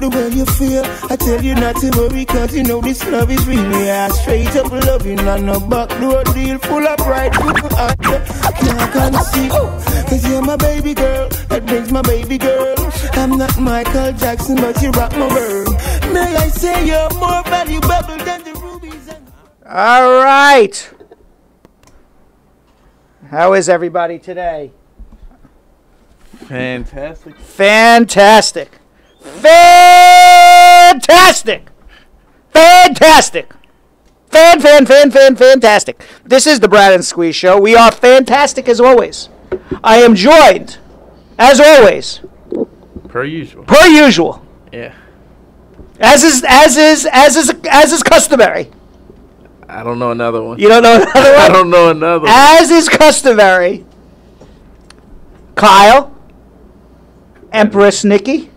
the way you feel. I tell you not to worry, cause you know this love is real. Yeah, straight up loving and no backdoor deal. Full of pride, good heart, can't conceive. Cause you're my baby girl, that brings my baby girl. I'm not Michael Jackson, but you rock my world. May I say you're more valuable than the rubies and... All right. How is everybody today? Fantastic. Fantastic. Fantastic. Fantastic. Fantastic. This is the Brad and Squeeze Show. We are fantastic as always. I am joined, as always, Per usual. per usual, Yeah. as is customary. I don't know another one. You don't know another one? I don't know another one. As is customary, Kyle, Empress Nikki.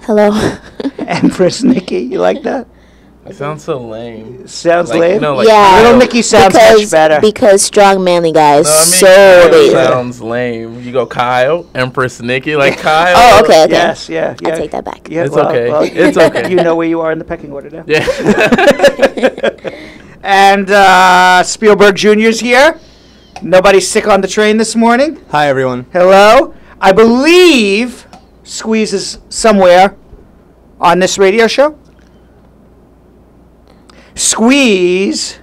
Hello. Empress Nikki, you like that? It sounds so lame. Sounds Like, lame? no, like Yeah. Little Kyle. Nikki sounds much better. Because strong manly guys. No, I mean, so Kyle they. sounds lame. You go Kyle, Empress Nikki, like Kyle. Oh, okay. Yes, yeah. I take that back. Yeah, It's okay. It's okay. You know where you are in the pecking order now. Yeah. And Spielberg Jr.'s here. Nobody's sick on the train this morning. Hi, everyone. Hello. I believe Squeeze is somewhere on this radio show. Squeeze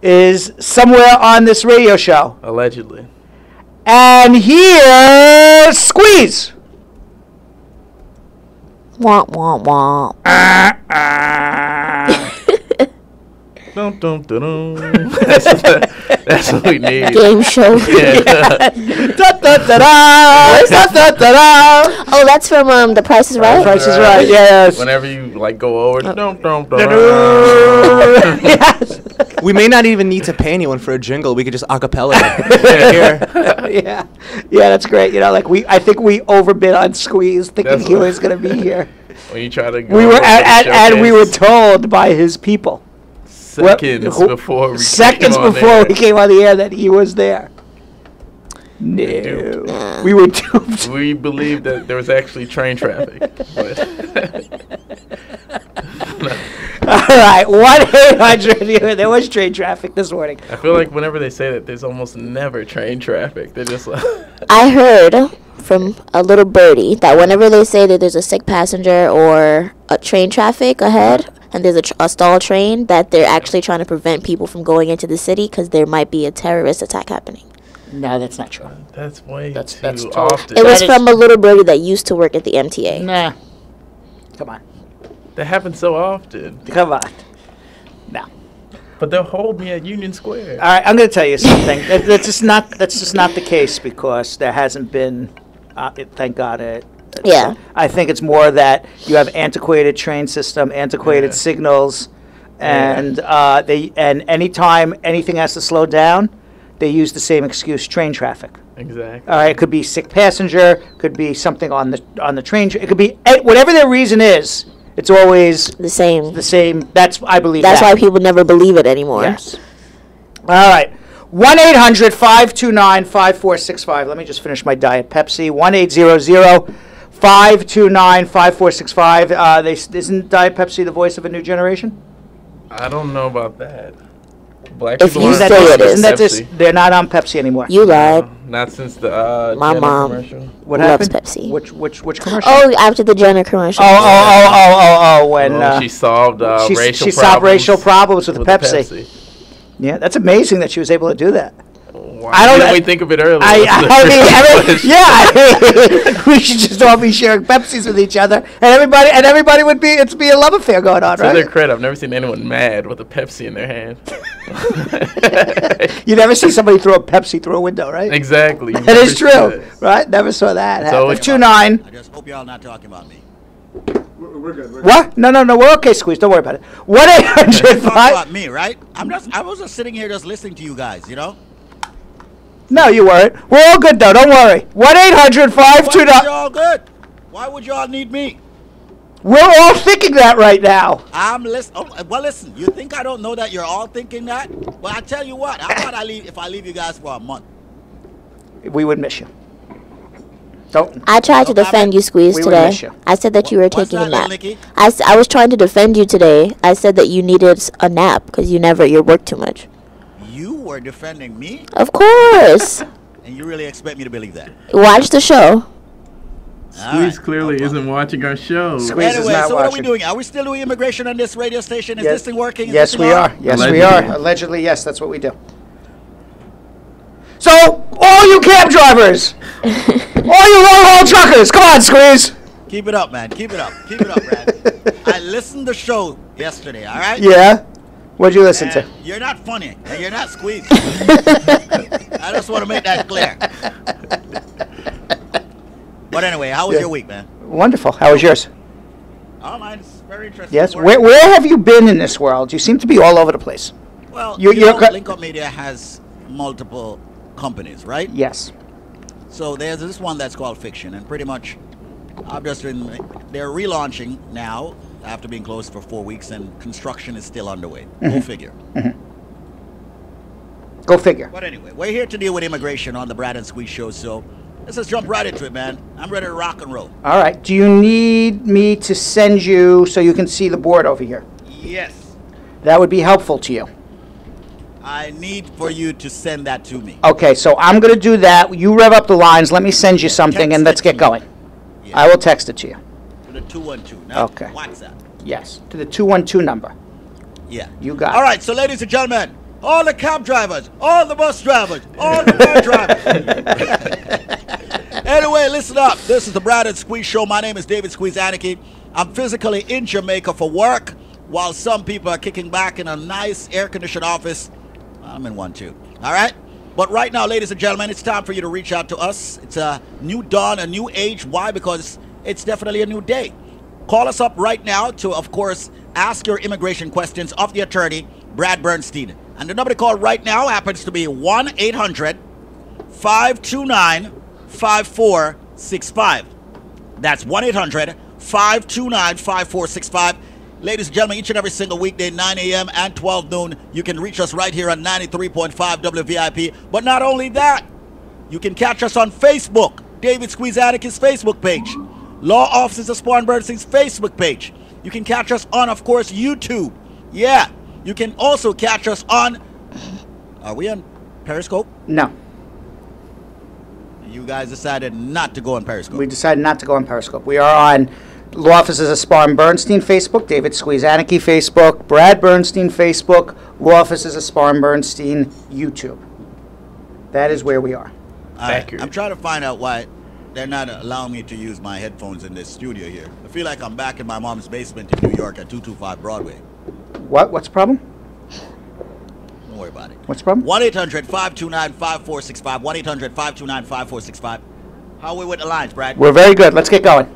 is somewhere on this radio show. Allegedly. And here's Squeeze. Womp womp womp. Dun, dun, dun, dun. That's what we need. Game show. Yeah. Da-da-da-da, da-da-da-da. Oh, that's from The Price is Right. Price is Right, yes. Whenever you like go over, dun, dun, dun, dun. Yes. We may not even need to pay anyone for a jingle. We could just acapella it here. Yeah, that's great. You know, like I think we overbid on Squeeze, thinking That's he what- was going to be here. When you try to go We were over to the and we were showcase told by his people seconds who- before we seconds came on before air. we came on the air that he was there. No, we were duped. We believed that there was actually train traffic. But All right, 1-800. There was train traffic this morning. I feel like whenever they say that, there's almost never train traffic. They're just like, I heard from a little birdie that whenever they say that there's a sick passenger or a train traffic ahead and there's a stalled train, that they're actually trying to prevent people from going into the city because there might be a terrorist attack happening. No, that's not true. that's way That's too total- often. It was That is- from a little birdie that used to work at the MTA. Nah, come on, That happens so often. come on. No. But they'll hold me at Union Square. All right, I'm going to tell you something. That's just not the case because there hasn't been, thank God. Yeah. I think it's more that you have antiquated train system, antiquated Yeah. signals, and and anytime anything has to slow down, they use the same excuse: train traffic. Exactly. All right, it could be sick passenger, could be something on the train. It could be whatever their reason is. It's always The same. the same. I believe That's that. why people never believe it anymore. Yes. All right. 1-800-529-5465. Let me just finish my Diet Pepsi. 1-800-529-5465. Isn't Diet Pepsi the voice of a new generation? I don't know about that. Black If people you aren't say on it is. Isn't that Pepsi. just, they're not on Pepsi anymore. You lied. Not since the My Jenner mom. commercial. What loves happened? Pepsi. Which commercial? Oh, after the Jenner commercial. Oh, when She solved she racial solved problems racial problems with with Pepsi. Yeah, that's amazing that she was able to do that. Why I don't didn't know- we think of it earlier? I That's the mean, we should just all be sharing Pepsis with each other, and everybody would be a love affair going on, To their right? credit, I've never seen anyone mad with a Pepsi in their hand. You never see somebody throw a Pepsi through a window, right? Exactly. That is true, right? Never saw that happen. always- 29. I just hope y'all not talking about me. We're good. What? No, we're okay, Squeeze. Don't worry about it. 1-800 Talk about me, right? I was just sitting here just listening to you guys, you know? No, you weren't. We're all good though. Don't worry. 1-800 Why would 529. y'all good? Why would y'all need me? We're all thinking that right now. I'm listening. Oh, well, listen. You think I don't know that you're all thinking that? Well, I tell you what. How about if I leave you guys for a month? We would miss you. Don't. I tried to No defend comment? you, Squeeze, We would today. miss you. I said that you were What's taking a that, nap. Nikki? I was trying to defend you today. I said that you needed a nap because you work too much. You were defending me, Of course. and you really expect me to believe that? Watch the show. Squeeze clearly isn't watching our show. Squeeze is Anyway, not so what are we watching. doing? Are we still doing immigration on this radio station? Is this thing working? Is Yes, this thing we on? are. Yes, we Allegedly. are. Allegedly, yes, that's what we do. So, all you cab drivers, all you long-haul truckers, come on, Squeeze. Keep it up, man. Keep it up. Keep it up, Brad. I listened to the show yesterday, all right? Yeah? What'd you listen to? And you're not funny, and you're not squeezed. I just want to make that clear. But anyway, how was your week, man? Wonderful. How was yours? Oh, mine's very interesting. Yes. Work. Where have you been in this world? You seem to be all over the place. Well, you're Link Up Media has multiple companies, right? Yes. So there's this one that's called Fiction, and pretty much they're relaunching now after being closed for 4 weeks, and construction is still underway. Go figure. Go figure. But anyway, we're here to deal with immigration on the Brad and Squeeze show, so let's just jump right into it, man. I'm ready to rock and roll. All right. Do you need me to send you so you can see the board over here? Yes. That would be helpful to you. I need for you to send that to me. Okay, so I'm going to do that. You rev up the lines. Let me send you something, Text and let's it get to going. me. Yeah. I will text it to you. To the 212. Now, Okay. WhatsApp. Yes, to the 212 number. Yeah. You got it. All right, so ladies and gentlemen, all the cab drivers, all the bus drivers, all the car drivers. Anyway, listen up. This is the Brad and Squeeze show. My name is David Squeeze Annakie. I'm physically in Jamaica for work, while some people are kicking back in a nice air-conditioned office. I'm in one too. All right? But right now, ladies and gentlemen, it's time for you to reach out to us. It's a new dawn, a new age. Why? Because it's definitely a new day. Call us up right now to, of course, ask your immigration questions of the attorney, Brad Bernstein. And the number to call right now happens to be 1-800-529-5465. That's 1-800-529-5465. Ladies and gentlemen, each and every single weekday, 9 a.m. and 12 noon, you can reach us right here on 93.5 WVIP. But not only that, you can catch us on Facebook, David Squeeze Annakie's Facebook page, Law Offices of Spar and Bernstein's Facebook page. You can catch us on, of course, YouTube. Yeah, you can also catch us on, are we on Periscope? No, You guys decided not to go on Periscope. we decided not to go on Periscope. We are on Law Offices of Spar and Bernstein Facebook, David Squeeze Annakie Facebook, Brad Bernstein Facebook, Law Offices of Spar and Bernstein YouTube. That is where we are. All right, Accurate. I'm trying to find out why they're not allowing me to use my headphones in this studio here. I feel like I'm back in my mom's basement in New York at 225 Broadway. What's the problem? Don't worry about it. What's the problem? 1-800-529-5465. 1-800-529-5465. How are we with the lines, Brad? We're very good. Let's get going.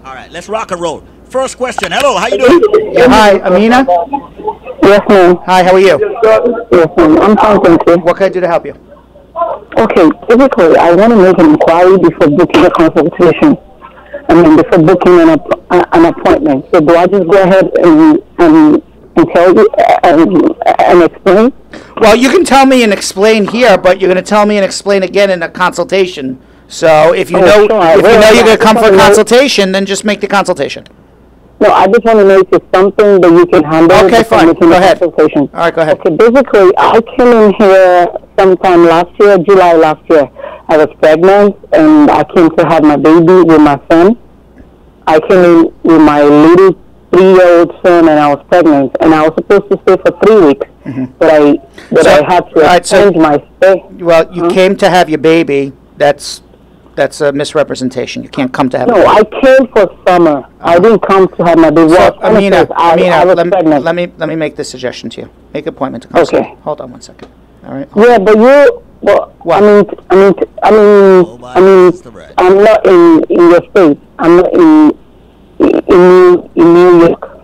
All right, let's rock and roll. First question. Hello, how you doing? Yeah, hi, Amina. Yes, ma'am. Hi, how are you? Yes, ma'am. I'm fine, thank you. What can I do to help you? Okay, typically, I want to make an inquiry before booking a consultation. Before booking an appointment. So do I just go ahead and tell you and explain? Well, you can tell me and explain here, but you're going to tell me and explain again in a consultation. So if you Oh, know sure, I if you will. know you're going I to come just for a wanna know- consultation, then just make the consultation. No, I just want to know if it's something that you can handle. Okay, before fine. making Go a ahead. consultation. All right, go ahead. Okay, basically, I came in here sometime last year, July last year. I was pregnant, and I came to have my baby with my son. I came in with my little 3-year-old son, and I was pregnant, and I was supposed to stay for 3 weeks, but I had to all right, so- change my stay. Well, you came to have your baby. That's a misrepresentation. You can't come to have a No, baby. I came for summer. I didn't come to have my baby. So, Well, Amina, honestly, I was pregnant. let me make this suggestion to you. Make an appointment to consult. Okay. Hold on one second. All right. Yeah, but you. Well, What? I'm not in your state. I'm not in New York.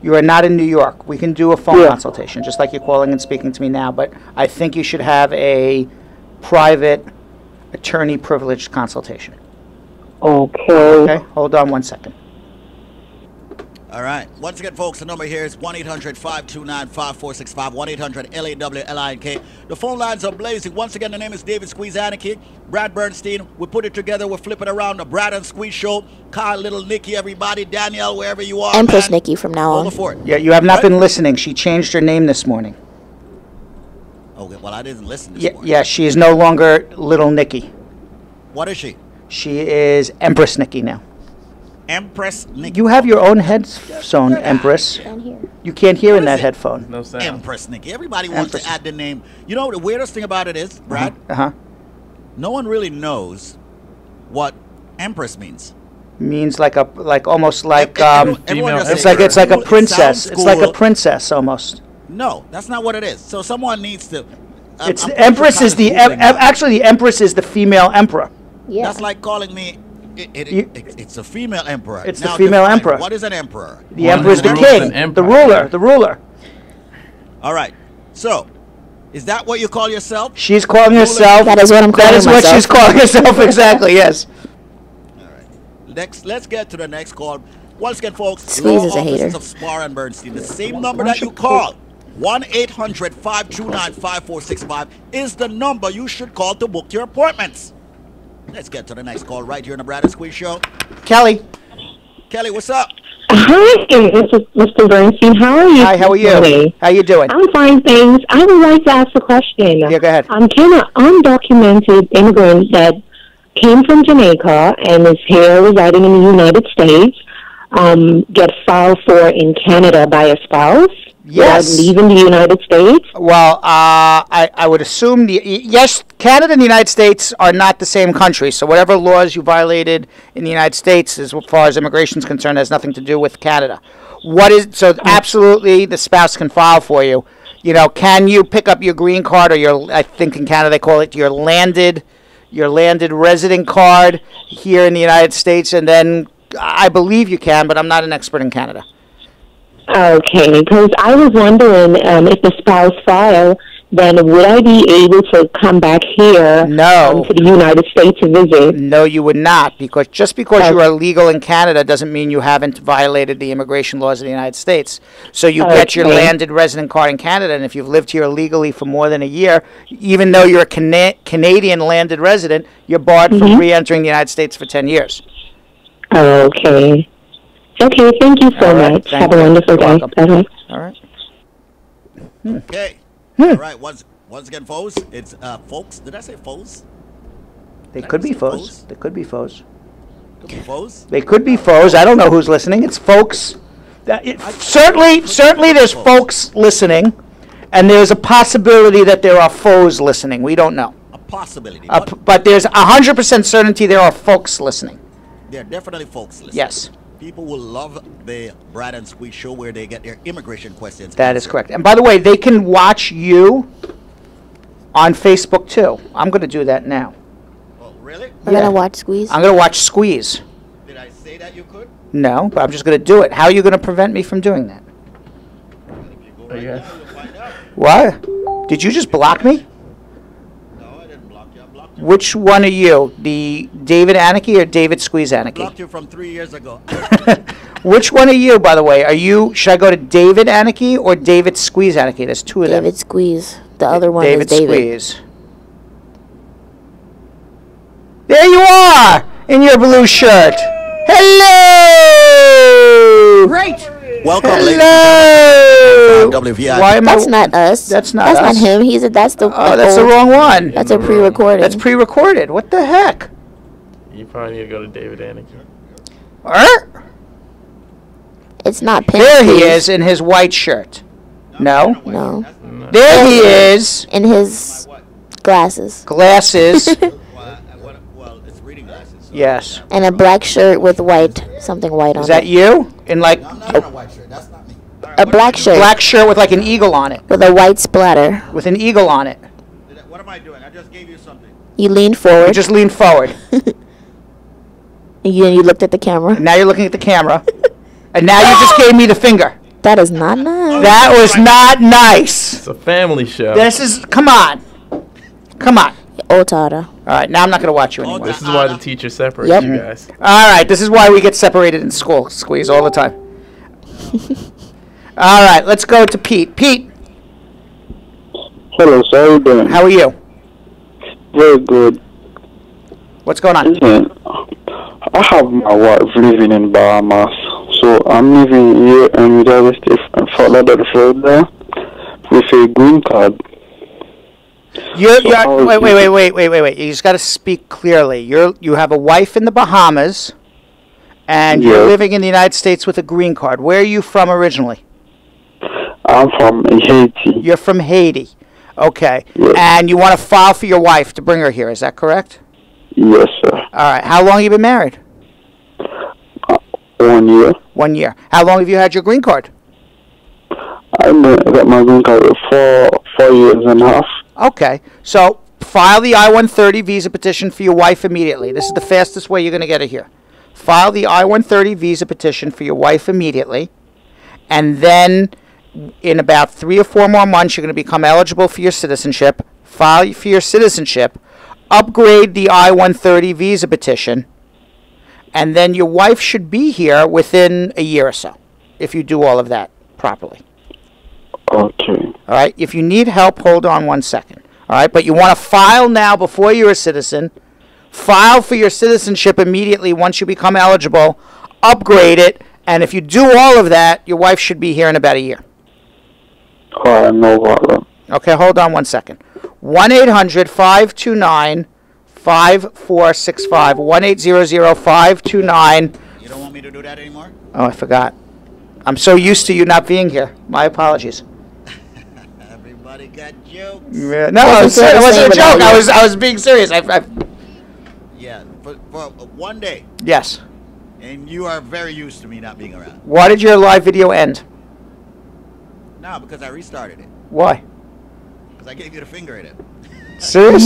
You are not in New York. We can do a phone Yeah. consultation, just like you're calling and speaking to me now. But I think you should have a private attorney privileged consultation. Okay. Okay. Hold on one second. All right. Once again, folks, the number here is 1-800-529-5465, 1-800-LAWLINK. The phone lines are blazing. Once again, the name is David Squeeze Annakie, Brad Bernstein. We put it together. We're flipping around the Brad and Squeeze show. Kyle, little Nikki, everybody, Danielle, wherever you are. Empress Nikki from now Hold on. the fort. Yeah, you have not been listening. She changed her name this morning. Okay, well, I didn't listen this morning. Yeah, she is no longer Little Nikki. What is she? She is Empress Nikki now. Empress Nikki. You have your own headphone, Empress. You can't hear in What that is it? headphone. No sound. Empress Nikki. Everybody wants Empress. to add the name. You know, the weirdest thing about it is, Brad, Uh-huh. no one really knows what Empress means. Means like almost like Everyone female just it's say like a cool, it princess. sounds It's like a cool. princess almost. No, that's not what it is. So someone needs to. It's I'm Empress kind is of the Googling now. actually the Empress is the female emperor. Yeah. That's like calling me. It's a female emperor. It's the Now female define, emperor. What is an emperor? The One emperor is who the rules an king, the empire. ruler, the ruler. All right. So, is that what you call yourself? She's calling herself. That is what I'm That calling is what myself. she's calling herself. Exactly. Yes. All right. Let's get to the next call. Once again, folks, Squeeze is a offices hater. of Spar and Bernstein. The same number that you call, 1-800-529-5465, is the number you should call to book your appointments. Let's get to the next call right here on the Brad and Squeeze Show. Kelly. Kelly, what's up? Hi, Mr. Bernstein. How are you? Hi. How are you? today? How you doing? I'm fine, thanks. I would like to ask a question. Yeah, go ahead. I'm kind of undocumented immigrant that came from Jamaica and is here residing in the United States. Get filed for in Canada by a spouse. Yes. Without leaving the United States. Well, I would assume yes, Canada and the United States are not the same country. So whatever laws you violated in the United States, as far as immigration is concerned, has nothing to do with Canada. Absolutely, the spouse can file for you. You know, can you pick up your green card or I think in Canada they call it your landed resident card here in the United States, and then I believe you can, but I'm not an expert in Canada. Okay, because I was wondering if the spouse filed, then would I be able to come back here No. to the United States to visit? No, you would not, because just because Oh. you are legal in Canada doesn't mean you haven't violated the immigration laws of the United States. So you get your Okay. landed resident card in Canada, and if you've lived here illegally for more than a year, even though you're a Canadian landed resident, you're barred from re-entering the United States for 10 years. Okay. Okay, thank you so All right, much. thank Have a you. wonderful You're day. welcome. Bye-bye. All right. Okay. All right. Once again, folks, it's folks. Did I say foes? They could be foes? foes. They could be foes. Could be foes. They could be foes. I don't know who's listening. It's folks. Certainly there's folks listening, and there's a possibility that there are foes listening. We don't know. A possibility. But there's 100% certainty there are folks listening. There are definitely folks listening. Yes. People will love the Brad and Squeeze show where they get their immigration questions. That is answered. correct. And by the way, they can watch you on Facebook too. I'm going to do that now. Oh, really? We're gonna watch Squeeze. I'm going to watch Squeeze. Did I say that you could? No, but I'm just going to do it. How are you going to prevent me from doing that? If you go Oh, right yeah. now, you'll find out. What? Did you just block me? No, I didn't block you. I blocked you. Which one are you? The David Annakie or David Squeeze I Annakie? blocked you from 3 years ago. Which one are you, by the way? Should I go to David Annakie or David Squeeze Annakie? There's two of them. David Squeeze. The other one David is David. Squeeze. There you are in your blue shirt. Hello. Right. Welcome, ladies Hello. and gentlemen. WVI. Why am That's I? not us. That's not That's us. not him. That's the. Oh, that's the old- wrong one. That's a pre-recording. That's pre-recorded. What the heck? You probably need to go to David Annakie. It's not Pimp There he Squeeze. is in his white shirt. No. No, There he is. in his glasses Glasses. Well, it's reading glasses. So Yes. and a black shirt with something white on Is that it. you? In like I'm not in a white shirt. That's not me. All right, A what black shirt black shirt with like an eagle on it. with a white splatter. With an eagle on it. What am I doing? I just gave you something. You leaned You forward. just leaned forward. And you looked at the camera. Now you're looking at the camera. And now you just gave me the finger. That is not nice. That was not nice. It's a family show. This is, come on. Come on. Otada. All right, now I'm not going to watch you anymore. This is why the teacher separates Yep. you guys. All right, this is why we get separated in school, Squeeze, all the time. All right, let's go to Pete. Pete, Hello, sir. How are you doing? how are you? Very good. What's going on? Listen, I have my wife living in Bahamas, so I'm living here in United States and Fort Lauderdale with a green card. Wait. You just got to speak clearly. You have a wife in the Bahamas, and you're Yes. living in the United States with a green card. Where are you from originally? I'm from Haiti. You're from Haiti. Okay. Yes. And you want to file for your wife to bring her here. Is that correct? Yes, sir. All right. How long have you been married? 1 year. 1 year. How long have you had your green card? I got my green card for 4.5 years. Okay. So file the I-130 visa petition for your wife immediately. This is the fastest way you're going to get it here. File the I-130 visa petition for your wife immediately, and then in about 3 or 4 more months, you're going to become eligible for your citizenship. File for your citizenship, upgrade the I-130 visa petition, and then your wife should be here within a year or so, if you do all of that properly. Okay. All right? If you need help, hold on 1 second. All right? But you want to file now before you're a citizen. File for your citizenship immediately once you become eligible. Upgrade it. And if you do all of that, your wife should be here in about a year. All right, no problem. Okay, hold on 1 second. 1-800-529-5465. 1-800-529. You don't want me to do that anymore? Oh, I forgot. I'm so used to you not being here. My apologies. Everybody got jokes. Yeah, no, it wasn't a joke. I was being serious. Yeah, for 1 day. Yes. And you are very used to me not being around. Why did your live video end? No, because I restarted it. Why? Because I gave you the finger in it. Serious?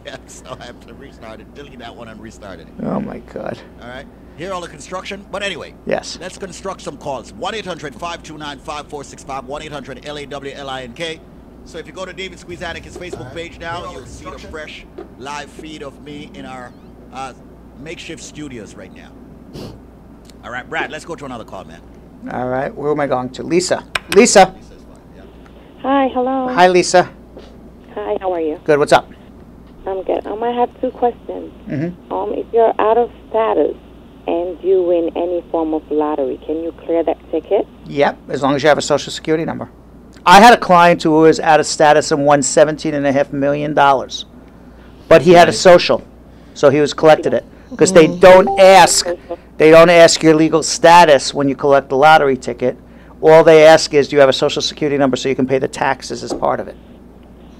Yeah, so I have to restart it, delete that one and restart it. Oh my God. All right. Hear all the construction. But anyway. Yes. Let's construct some calls. 1-800-529-5465. 1-800-LAWLINK. So if you go to David Squeeze Annakee's Facebook page now, you'll see the fresh live feed of me in our makeshift studios right now. All right, Brad, let's go to another call, man. All right. Where am I going to? Lisa. Lisa. Hi, hello. Hi, Lisa. Hi, how are you? Good. What's up? I'm good. I have 2 questions. Mm-hmm. If you're out of status and you win any form of lottery, can you clear that ticket? Yep, as long as you have a social security number. I had a client who was out of status and won $17.5 million. But he had a social, so he was collected it. Because they don't ask your legal status when you collect the lottery ticket. All they ask is, do you have a social security number so you can pay the taxes as part of it?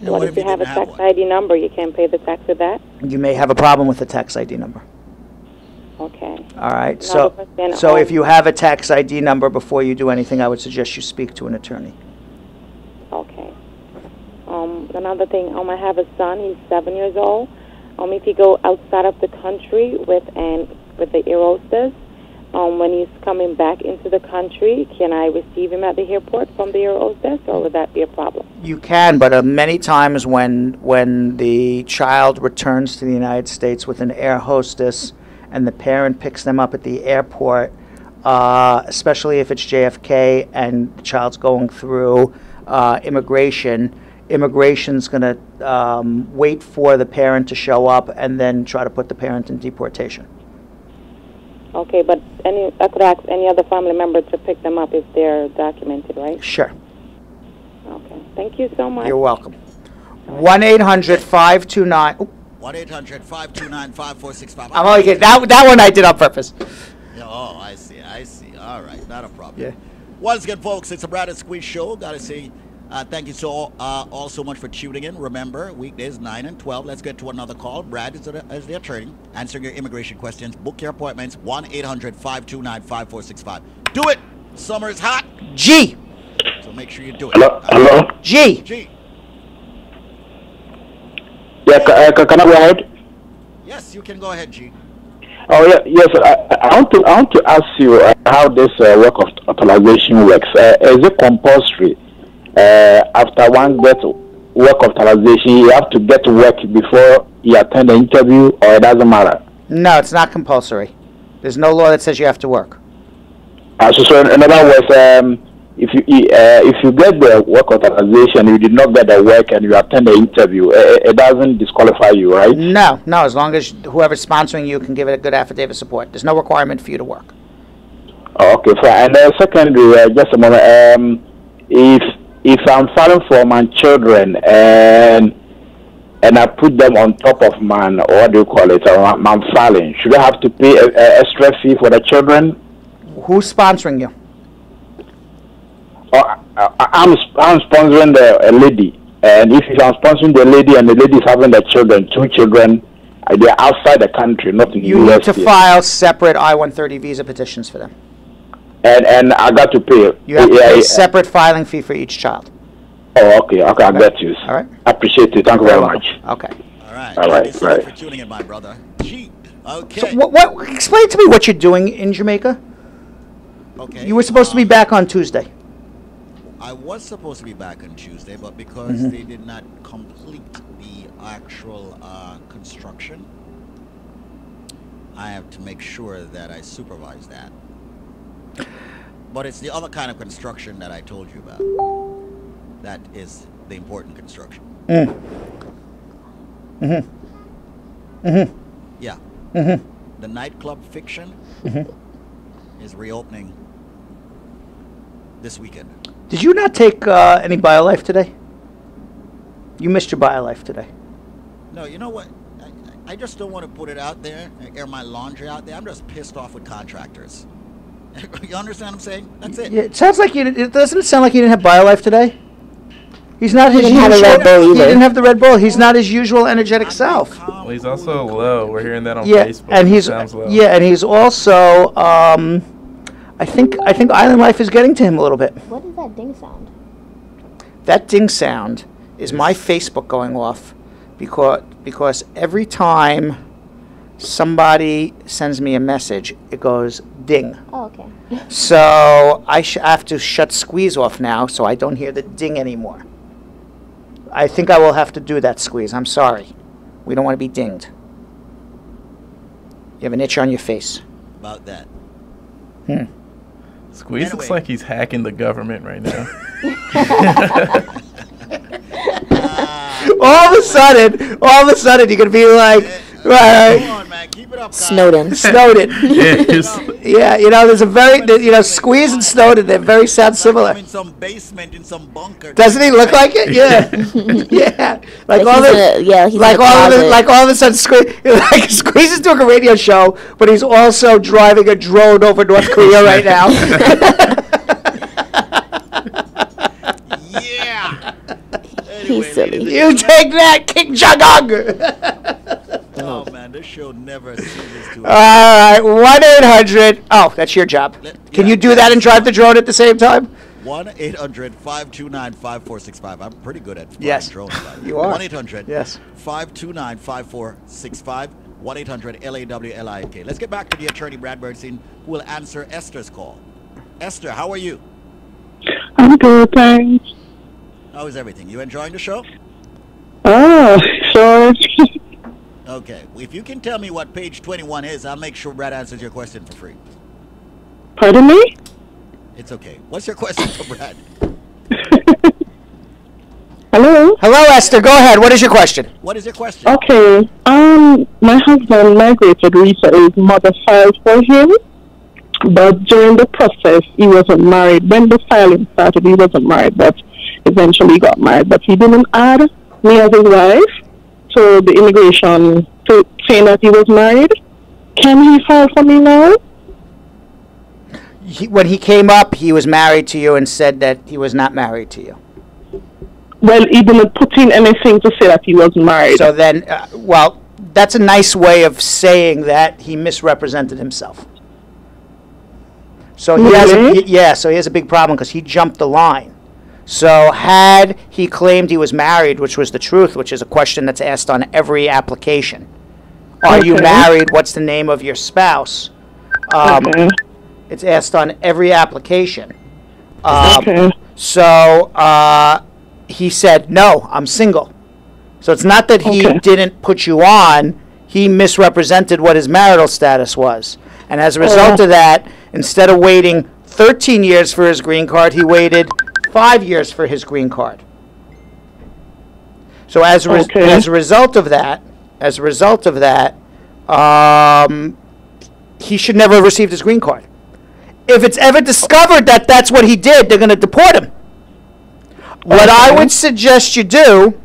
What if you have a tax ID number, you can't pay the tax with that? You may have a problem with the tax ID number. Okay. All right. Another So question, if you have a tax ID number before you do anything, I would suggest you speak to an attorney. Okay. Another thing, I have a son. He's 7 years old. If he go outside of the country with the air hostess, when he's coming back into the country, can I receive him at the airport from the air hostess, or would that be a problem? You can, but many times when the child returns to the United States with an air hostess and the parent picks them up at the airport, especially if it's JFK and the child's going through immigration's going to wait for the parent to show up and then try to put the parent in deportation. Okay, but I could ask any other family member to pick them up if they're documented, right? Sure. Okay. Thank you so much. You're welcome. 1-800-529... 1-800-529-5465. I'm only kidding. That one I did on purpose. Oh, I see. All right, not a problem. Yeah. Once again, folks, it's a Brad and Squeeze show. Got to say thank you all so much for tuning in. Remember, weekdays 9 and 12. Let's get to another call. Brad is the attorney, answering your immigration questions. Book your appointments. 1-800-529-5465. Do it. Summer is hot. G. So make sure you do it. Hello? G. Yeah, can I go ahead? Yes, you can go ahead, G. Oh, yeah, yes. I want to ask you how this work of authorization works. Is it compulsory? After one gets work authorization, you have to get to work before you attend the interview, or it doesn't matter? No, it's not compulsory. There's no law that says you have to work. So in other words, if you get the work authorization, you did not get the work, and you attend the interview, it doesn't disqualify you, right? No, as long as whoever's sponsoring you can give it a good affidavit of support. There's no requirement for you to work. Oh, okay, fine. And secondly, just a moment. If I'm filing for my children and I put them on top of mine, or what do you call it? I'm filing. Should I have to pay an extra fee for the children? Who's sponsoring you? I'm sponsoring a lady, and if I'm sponsoring the lady and the lady is having the children, 2 children, they're outside the country, not in the You US. need to file separate I-130 visa petitions for them. And I got to pay. You have to pay a separate filing fee for each child. Oh, okay, I got you. All right. I appreciate it. Thank you very much. Okay. All right. All right, Thank you for tuning in, my brother. Gee. Okay. So what? Explain to me what you're doing in Jamaica. Okay. You were supposed to be back on Tuesday. I was supposed to be back on Tuesday, but because they did not complete the actual construction, I have to make sure that I supervise that. But it's the other kind of construction that I told you about. That is the important construction. Yeah. The nightclub Fiction is reopening this weekend. Did you not take any BioLife today? You missed your BioLife today. No, you know what? I just don't want to put it out there, air my laundry out there. I'm just pissed off with contractors. You understand what I'm saying? That's it. Yeah, it sounds like doesn't it sound like you didn't have BioLife today? He's not his usual. Have a Red Bull He either. didn't have the Red Bull. He's not his usual energetic self. Well, he's also low. We're hearing that on Yeah, Facebook. and He he's sounds low. and he's also. I think Island Life is getting to him a little bit. What is that ding sound? That ding sound is my Facebook going off because every time somebody sends me a message, it goes ding. Oh, okay. So I have to shut Squeeze off now so I don't hear the ding anymore. I think I will have to do that, Squeeze. I'm sorry. We don't want to be dinged. You have an itch on your face. About that. Squeeze Anyway. looks like he's hacking the government right now. All of a sudden, you're going to be like, Come right, on, man. Keep it up, Kyle. Snowden. Yes. Yeah, there's a very, Squeeze and Snowden, they very sound similar. I'm in some basement in some bunker. Doesn't he look like it? Yeah. Yeah. Like all he's like in a all of closet. it, like all of a sudden Squeeze is doing a radio show, but he's also driving a drone over North Korea right now. Yeah. He's silly. You take that, King Jong-un. Oh, man. This show never ceases to. All right, 1-800. Oh, that's your job. Can you do that and drive the drone at the same time? 1-800-529-5465. I'm pretty good at flying Yes. drones. You are. 1-800 Yes. 529-5465. 1-800-LAWLINK. Let's get back to the attorney, Brad Bernstein, who will answer Esther's call. Esther, how are you? I'm good, thanks. How is everything? You enjoying the show? Oh, sure. Okay. If you can tell me what page 21 is, I'll make sure Brad answers your question for free. Pardon me? It's okay. What's your question for Brad? Hello? Hello, Esther. Go ahead. What is your question? What is your question? Okay. My husband migrated recently. His mother filed for him, but during the process, he wasn't married. When the filing started, he wasn't married, but eventually got married. But he didn't add me as his wife, so the immigration saying that he was married. Can he file for me now? When he came up, he was married to you and said that he was not married to you. Well, he didn't put in anything to say that he was married. So then, that's a nice way of saying that he misrepresented himself. So he has so he has a big problem because he jumped the line. So had he claimed he was married, which was the truth, which is a question that's asked on every application. Are you married? What's the name of your spouse? It's asked on every application. So he said, no, I'm single. So it's not that he didn't put you on. He misrepresented what his marital status was. And as a result of that, instead of waiting 13 years for his green card. He waited 5 years for his green card. So as a result of that, he should never have received his green card. If it's ever discovered that that's what he did, they're going to deport him. What I would suggest you do,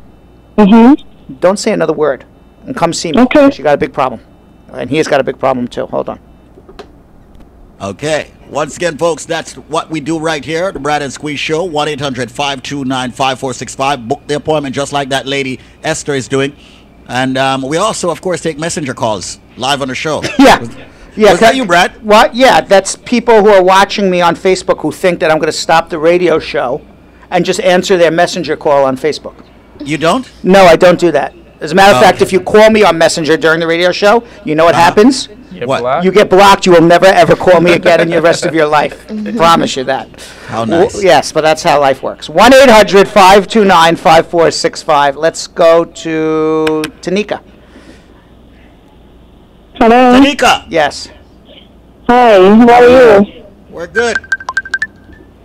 don't say another word, and come see me. Okay. You got a big problem. And he's got a big problem, too. Hold on. Okay. Once again, folks, that's what we do right here, the Brad and Squeeze Show, 1-800-529-5465. Book the appointment just like that lady Esther is doing. And we also, of course, take messenger calls live on the show. Yeah. Was that you, Brad? What? Yeah, that's people who are watching me on Facebook who think that I'm going to stop the radio show and just answer their messenger call on Facebook. You don't? No, I don't do that. As a matter of fact, if you call me on Messenger during the radio show, you know what happens? What? You get blocked. You will never, ever call me again in the rest of your life. Promise you that. How nice. Yes, but that's how life works. 1-800-529-5465. Let's go to Tanika. Hello. Tanika. Yes. Hi, how are you? We're good.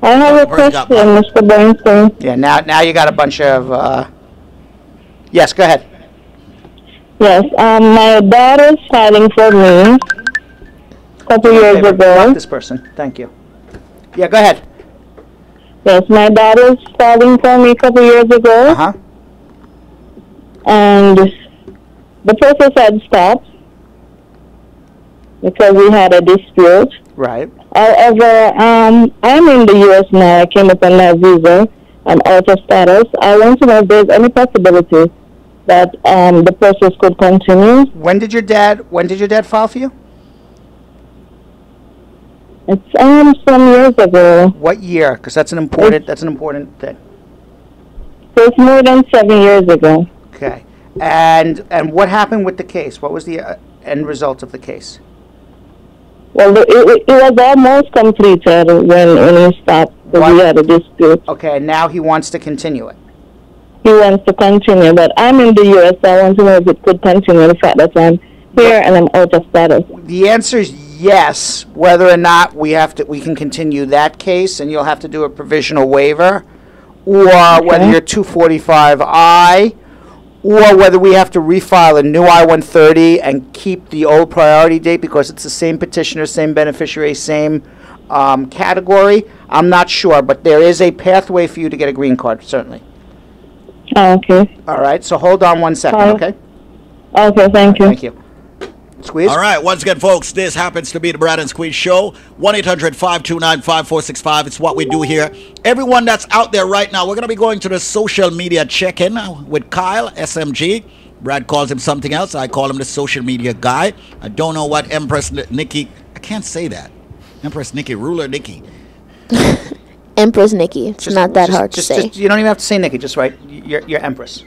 I have a question, Mr. Bernstein. Yeah, now you got a bunch of... Yes, go ahead. Yes, my daughter's filing for me a couple years ago. This person, thank you. Yeah, go ahead. Yes, my daughter's filing for me a couple years ago. Uh-huh. And the process had stopped because we had a dispute. Right. However, I'm in the U.S. now. I came up on my visa. I'm out of status. I want to know if there's any possibility that the process could continue. When did your dad file for you? It's some years ago. What year? Because that's an important thing. So it's more than 7 years ago. Okay. And what happened with the case? What was the end result of the case? Well, it was almost completed when he stopped. We had a dispute. Okay, and now he wants to continue it. He wants to continue, but I'm in the U.S., so I want to know if it could continue, the fact that I'm here and I'm out of status. The answer is yes, whether or not we can continue that case, and you'll have to do a provisional waiver, or whether you're 245I, or whether we have to refile a new I-130 and keep the old priority date because it's the same petitioner, same beneficiary, same category. I'm not sure, but there is a pathway for you to get a green card, certainly. Oh, okay. All right, so hold on 1 second, okay? Okay, thank you. Thank you. Squeeze? All right, once again, folks, this happens to be the Brad and Squeeze Show. 1-800-529-5465. It's what we do here. Everyone that's out there right now, we're going to be going to the social media check-in with Kyle, SMG. Brad calls him something else. I call him the social media guy. I don't know what Empress Nikki... I can't say that. Empress Nikki, Ruler Nikki. Empress Nikki. It's not that hard to say. You don't even have to say Nikki. Just write your Empress.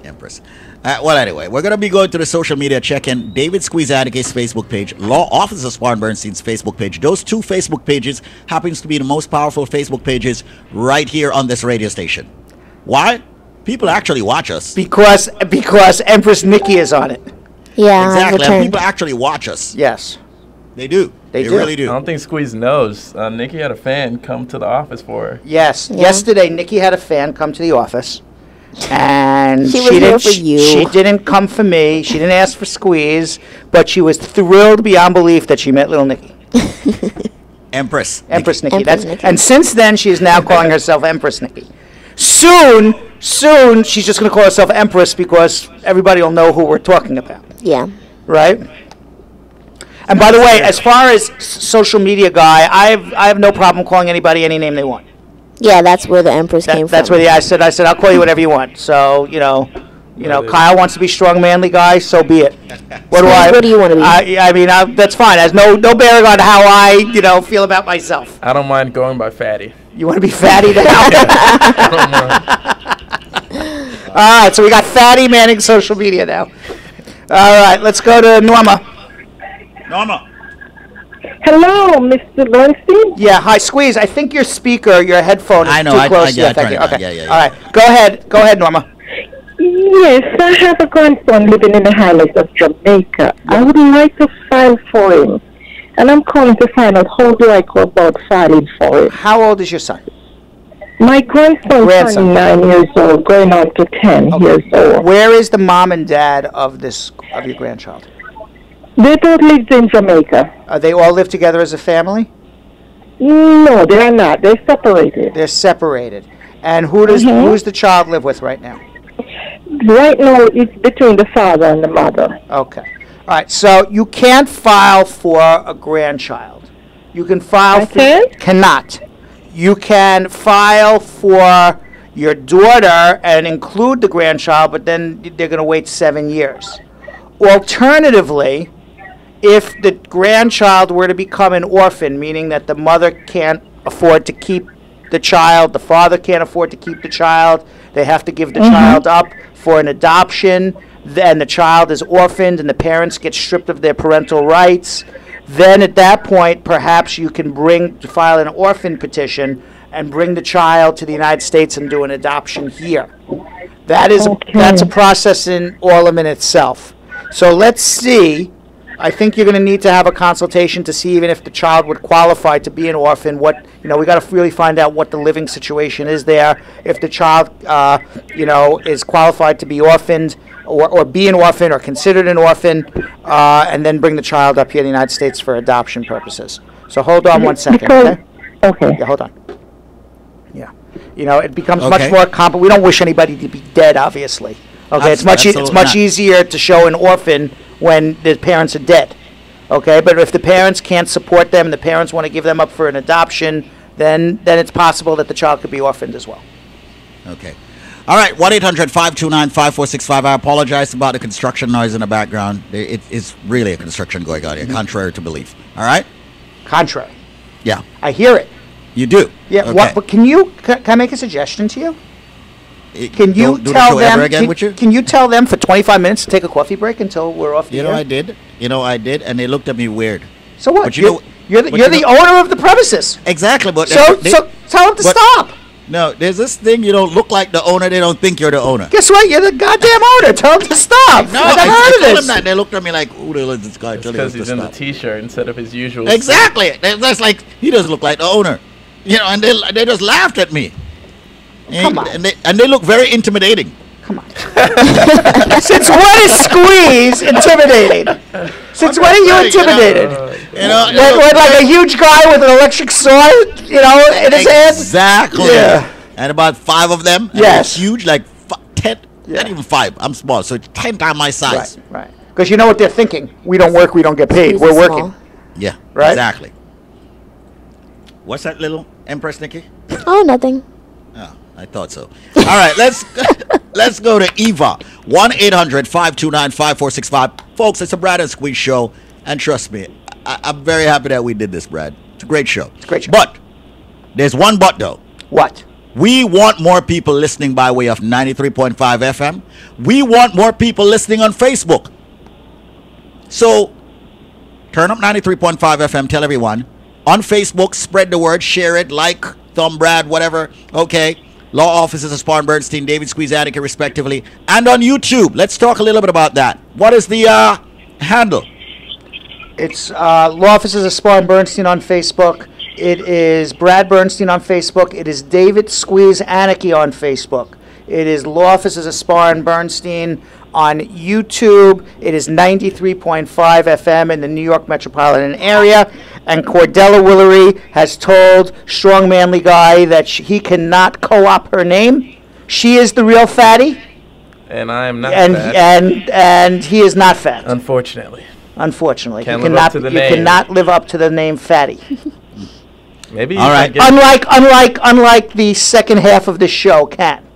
Empress. Well, anyway, we're going to be going to the social media check-in. David Squeeze Annakie's Facebook page, Law Office of Spar Bernstein's Facebook page. Those two Facebook pages happens to be the most powerful Facebook pages right here on this radio station. Why? People actually watch us. Because Empress Nikki is on it. Yeah, exactly. And people actually watch us. Yes. They do. They really do. I don't think Squeeze knows. Nikki had a fan come to the office for her. Yes. Yeah. Yesterday, Nikki had a fan come to the office. And she didn't, for you. She didn't come for me. She didn't ask for Squeeze. But she was thrilled beyond belief that she met little Nikki. Empress Nikki. And since then, she is now calling herself Empress Nikki. Soon, she's just going to call herself Empress because everybody will know who we're talking about. Yeah. Right? And by the way, as far as social media guy, I have no problem calling anybody any name they want. Yeah, that's where the Empress came from. That's where I said I'll call you whatever you want. So, you know, Kyle wants to be strong, manly guy, so be it. What do you want to be? I mean, that's fine. There's no bearing on how I, feel about myself. I don't mind going by Fatty. You want to be Fatty now? I don't mind. All right, so we got Fatty manning social media now. All right, let's go to Norma. Norma. Hello, Mr. Bernstein. Yeah, hi, Squeeze. I think your headphone is too close. Yeah, thank you. Okay. Yeah. All right, go ahead, Norma. Yes, I have a grandson living in the highlands of Jamaica. I would like to file for him and I'm calling to find out how do I go about filing for it. How old is your son? My grandson is 9 years old, going on to 10 years old. Where is the mom and dad of your grandchild? They both live in Jamaica. They all live together as a family? No, they are not. They're separated. They're separated. And who's the child live with right now? Right now, it's between the father and the mother. Okay. All right. So you can't file for a grandchild. You can file. Cannot. You can file for your daughter and include the grandchild, but then they're going to wait 7 years. Alternatively, if the grandchild were to become an orphan, meaning that the mother can't afford to keep the child, the father can't afford to keep the child, they have to give the child up for an adoption, then the child is orphaned and the parents get stripped of their parental rights, then at that point, perhaps you can file an orphan petition and bring the child to the United States and do an adoption here. That's a process in all in itself. So let's see. I think you're going to need to have a consultation to see even if the child would qualify to be an orphan. We got to really find out what the living situation is there. If the child, is qualified to be orphaned or be an orphan or considered an orphan, and then bring the child up here in the United States for adoption purposes. So hold on one second, okay? Okay. Yeah, hold on. Yeah. It becomes much more complicated. We don't wish anybody to be dead, obviously. Okay, it's much easier to show an orphan when the parents are dead. Okay, but if the parents can't support them and the parents want to give them up for an adoption, then it's possible that the child could be orphaned as well. Okay. All right, 1-800-529-5465. I apologize about the construction noise in the background. It's really a construction going on here, contrary to belief. All right? Contrary. Yeah. I hear it. You do? Yeah. Okay. But can I make a suggestion to you? Can you do tell the show them? ever again with you? Can you tell them for 25 minutes to take a coffee break until we're off the air? I did. I did, and they looked at me weird. So what? But you're the owner of the premises. Exactly, but so tell them to stop. No, there's this thing. You don't look like the owner. They don't think you're the owner. Guess what? You're the goddamn owner. Tell them to stop. No, I never heard of this. They looked at me like, "Who the hell is this guy?" Because he's in the T-shirt instead of his usual. Exactly. That's like he doesn't look like the owner. And they just laughed at me. Come on. And they look very intimidating. Come on. Since when is Squeeze intimidating? Since when are you intimidated? With like a huge guy with an electric saw, in his hand? Exactly. Yeah. And about 5 of them. Yes. Huge, like 10, not even 5. I'm small, so 10 times my size. Right. Because you know what they're thinking. We don't work, we don't get paid. We're working. Yeah, right? Exactly. What's that little Empress, Nikki? Oh, nothing. Oh, I thought so. All right, let's go to Eva. 1-800-529-5465. Folks, it's a Brad and Squeeze show, and trust me, I'm very happy that we did this, Brad. It's a great show. It's a great show. But there's one but though. What? We want more people listening by way of 93.5 FM. We want more people listening on Facebook. So turn up 93.5 FM. Tell everyone. On Facebook, spread the word, share it, like, thumb Brad, whatever. Okay. Law offices of Spar and Bernstein, David Squeeze, Annakie, respectively. And on YouTube. Let's talk a little bit about that. What is the handle? It's Law offices of Spar and Bernstein on Facebook. It is Brad Bernstein on Facebook. It is David Squeeze Annakie on Facebook. It is Law Offices of Spar and Bernstein on YouTube. It is 93.5 FM in the New York metropolitan area. And Cordella Willery has told Strong Manly Guy that he cannot co-op her name. She is the real fatty. And I am not fat. And he is not fat. Unfortunately. You Can't live up to the name. cannot live up to the name fatty. Maybe. All right. Unlike the second half of the show can.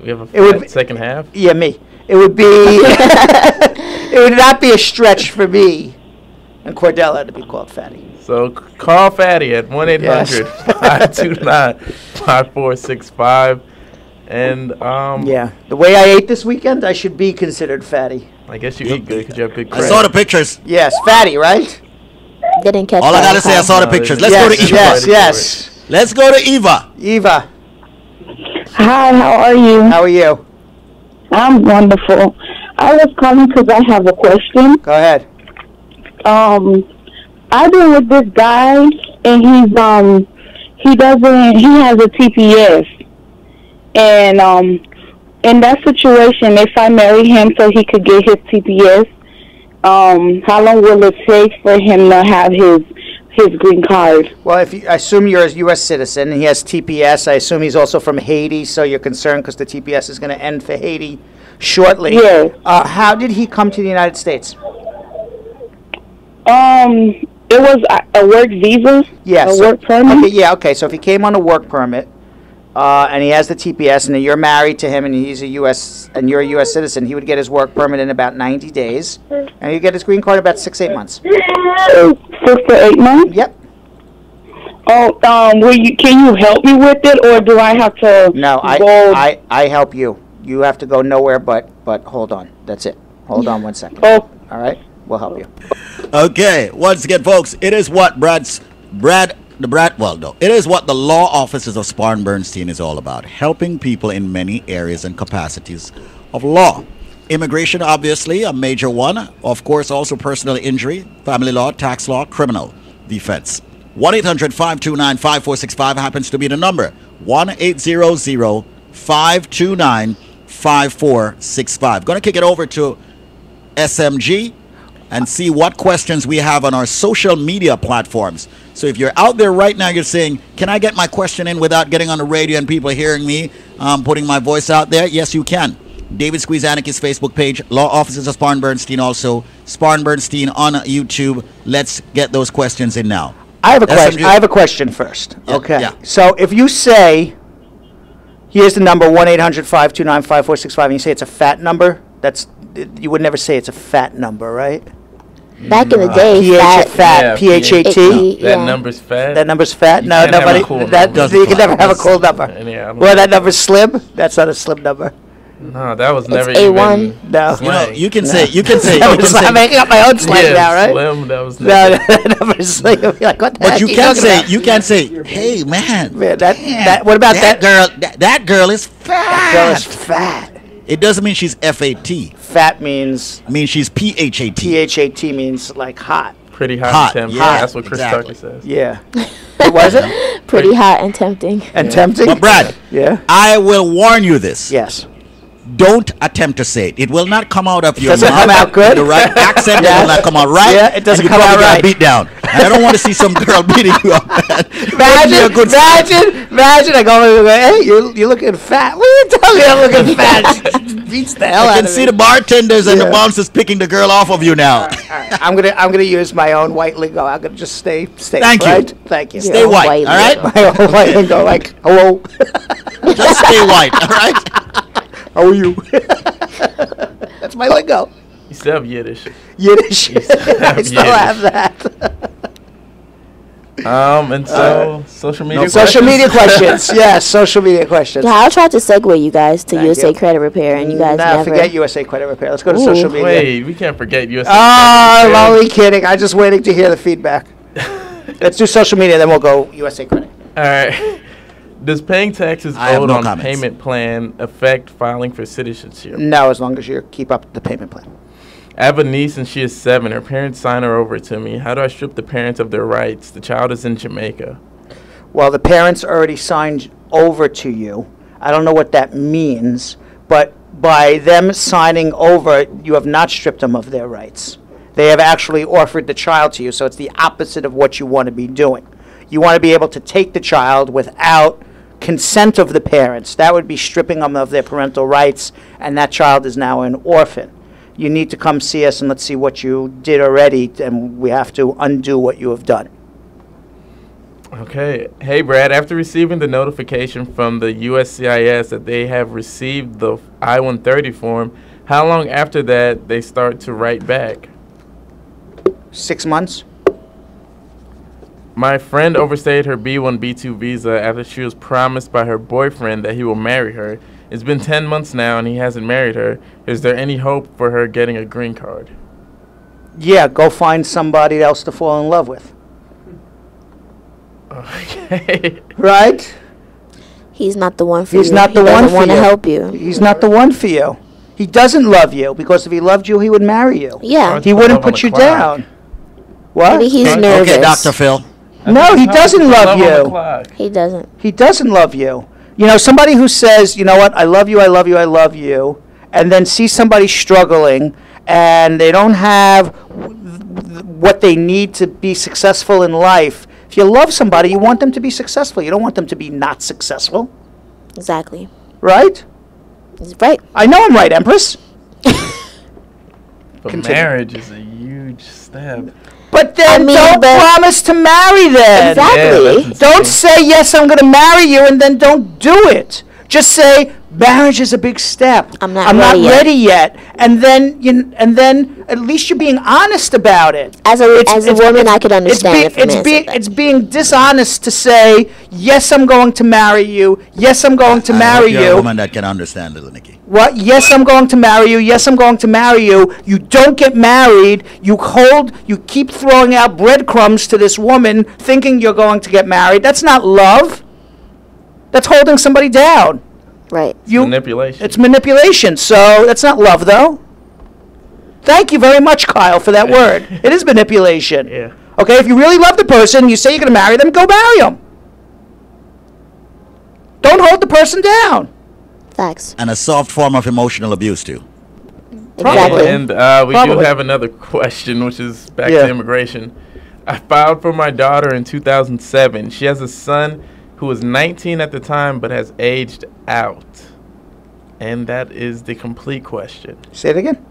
We have a second half. Yeah, me. It would be. It would not be a stretch for me and Cordella to be called fatty. So call Fatty at 1-800-529-5465. And yeah, the way I ate this weekend, I should be considered fatty. I guess you eat good because you have good I credit. saw the pictures. Yes, fatty, right? Didn't catch All I that. gotta say, I saw the pictures. Let's go to Eva. Yes. Let's go to Eva. Eva, Hi, how are you? how are you? I'm wonderful. I was calling because I have a question. Go ahead. I've been with this guy, and he has a TPS, and in that situation, if I marry him so he could get his TPS, how long will it take for him to have his green card? Well, I assume you're a U.S. citizen and he has TPS, I assume he's also from Haiti, so you're concerned because the TPS is going to end for Haiti shortly. Yes. How did he come to the United States? It was a work visa. Yes. A work permit. Okay, yeah, okay. So if he came on a work permit, and he has the TPS, and you're married to him, and he's a U.S. and you're a U.S. citizen, he would get his work permit in about 90 days, and he'd get his green card in about 6-8 months. 6 to 8 months. Yep. Oh, can you help me with it, or do I have to? No, I help you. You have to go nowhere, but hold on. That's it. Hold on 1 second. Oh. All right, we'll help you. Okay, once again, folks, it is what it is what the law offices of Spar and Bernstein is all about, helping people in many areas and capacities of law. Immigration, obviously, a major one. Of course, also personal injury, family law, tax law, criminal defense. 1-800-529-5465 happens to be the number. 1-800-529-5465. Going to kick it over to SMG and see what questions we have on our social media platforms. So if you're out there right now, you're saying, can I get my question in without getting on the radio and people hearing me putting my voice out there? Yes, you can. David Squeeze Annakie's Facebook page, Law Offices of Spar and Bernstein also, Spar and Bernstein on YouTube. Let's get those questions in now. I have a question. I have a question first. Yeah, Okay. yeah. So if you say, here's the number 1-800-529-5465, and you say it's a fat number, you would never say it's a fat number, right? Back in the day, fat. Yeah, P-H-A-T. That number's fat. That number's fat. You No, can't have a nobody. cool That number. you can never have a cool number. Yeah, Well, that number's slim. That's not a slim number. No, that was never A1. even. No. Slang. You can say. I'm making up my own slang now, right? Slim, that was No, never. that number's slim. You're like, what the But heck you are can talking say. about? You can say. Hey, man. Man, what about that girl? That girl is fat. That girl is fat. It doesn't mean she's F-A-T. Fat means. It means she's P-H-A-T. P-H-A-T means like hot. Pretty hot. Hot, and tempting. yeah, That's what Chris exactly. Tucker says. Yeah. What was it? Pretty hot and tempting. And tempting? But Brad, Yeah. I will warn you this. Yes. Don't attempt to say it. It will not come out of your Doesn't mouth. come out good? The right accent Yes. will not come out right. Yeah, it doesn't and come you out probably right. get beat down. And I don't want to see some girl beating you up. Imagine I go, hey, you're looking fat. What are you telling me I'm looking fat? She beats the hell I out can of see me. the bartenders and the Yeah. bouncers picking the girl off of you now. All right. I'm gonna use my own white lingo. I'm gonna just stay. Thank you. Right? Thank you. Stay white, white all right? My own white lingo, like hello. Just stay white, all right? How are you? That's my lingo. You still have Yiddish. Yiddish. I still have that. And so social media. Social media questions. Yes, social media questions. Yeah, I'll try to segue you guys to Thank USA you. Credit Repair, and you guys Nah, never. forget USA Credit Repair. Let's go to Ooh. social media. Wait, we can't forget USA. I'm only kidding. I'm just waiting to hear the feedback. Let's do social media, then we'll go USA Credit. All right. Does paying taxes I have owed no on comments. payment plan affect filing for citizenship? No, as long as you keep up the payment plan. I have a niece and she is 7. Her parents sign her over to me. How do I strip the parents of their rights? The child is in Jamaica. Well, the parents already signed over to you. I don't know what that means, but by them signing over, you have not stripped them of their rights. They have actually offered the child to you, so it's the opposite of what you want to be doing. You want to be able to take the child without consent of the parents. That would be stripping them of their parental rights, and that child is now an orphan. You need to come see us and let's see what you did already, and we have to undo what you have done. Okay. Hey, Brad, after receiving the notification from the USCIS that they have received the I-130 form, how long after that they start to write back? 6 months? My friend overstayed her B1, B2 visa after she was promised by her boyfriend that he will marry her. It's been 10 months now and he hasn't married her. Is there any hope for her getting a green card? Yeah, go find somebody else to fall in love with. Okay. Right? He's not the one for He's you. not the he one doesn't for want to you. help you. He's not the one for you. He doesn't love you, because if he loved you, he would marry you. Yeah. He wouldn't put you down. What? Maybe he's nervous. Okay, Dr. Phil. No, he doesn't love you. He doesn't. He doesn't love you. You know, somebody who says, you know what, I love you, I love you, I love you, and then see somebody struggling and they don't have what they need to be successful in life. If you love somebody, you want them to be successful. You don't want them to be not successful. Exactly. Right? He's right. I know I'm right, Empress. But Continue. marriage is a huge step. But then don't promise to marry them. Exactly. Yeah, Don't say, yes, I'm going to marry you, and then don't do it. Just say, marriage is a big step. I'm not ready yet. And then at least you're being honest about it. As a woman, I could understand if a man said that. It's being dishonest to say, yes, I'm going to marry you. Yes, I'm going to marry You're a you. woman that can understand, little Nikki. What? Yes, I'm going to marry you. Yes, I'm going to marry you. You don't get married. You keep throwing out breadcrumbs to this woman thinking you're going to get married. That's not love. That's holding somebody down. Right. Manipulation. It's manipulation. So that's not love, though. Thank you very much, Kyle, for that word. It is manipulation. Yeah. Okay, if you really love the person, you say you're going to marry them, go marry them. Don't hold the person down. Facts. And a soft form of emotional abuse, too. Exactly. And we do have another question, which is back to immigration. I filed for my daughter in 2007. She has a son who was 19 at the time but has aged out. And that is the complete question. Say it again.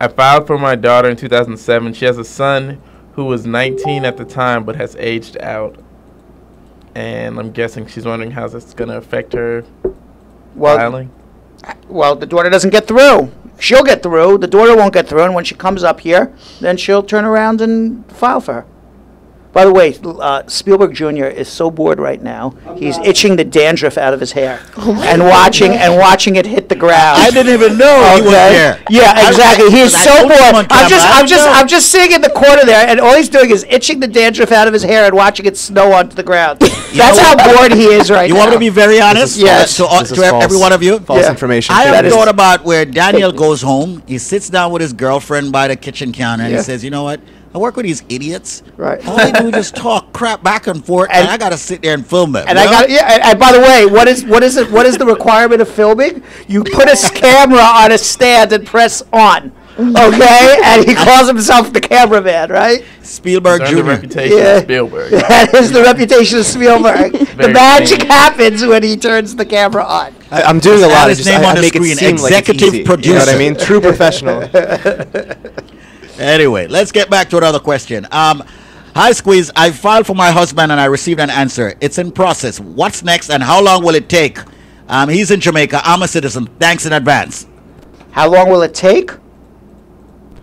I filed for my daughter in 2007. She has a son who was 19 at the time but has aged out. And I'm guessing she's wondering how that's going to affect her filing. Well, the daughter doesn't get through. She'll get through. The daughter won't get through. And when she comes up here, then she'll turn around and file for her. By the way, Spielberg Jr. is so bored right now. He's itching the dandruff out of his hair and watching it hit the ground. I didn't even know he was there. Yeah, exactly. He's so bored. I'm just sitting in the corner there, and all he's doing is itching the dandruff out of his hair and watching it snow onto the ground. That's how bored he is right now. You want me to be very honest? Yes. To every one of you? False information. I have thought about where Daniel goes home, he sits down with his girlfriend by the kitchen counter, and he says, you know what? I work with these idiots. Right. All they do is just talk crap back and forth, and I got to sit there and film them. And and by the way, what is the requirement of filming? You put a camera on a stand and press on. Okay, and he calls himself the cameraman, right? Spielberg Jr. The reputation of Spielberg. That is the reputation of Spielberg. The magic happens when he turns the camera on. I'm doing a lot of just I make it seem executive like it's easy. producer. You know what I mean? True professional. Anyway, let's get back to another question. Hi, Squeeze. I filed for my husband and I received an answer. It's in process. What's next and how long will it take? He's in Jamaica. I'm a citizen. Thanks in advance. How long will it take?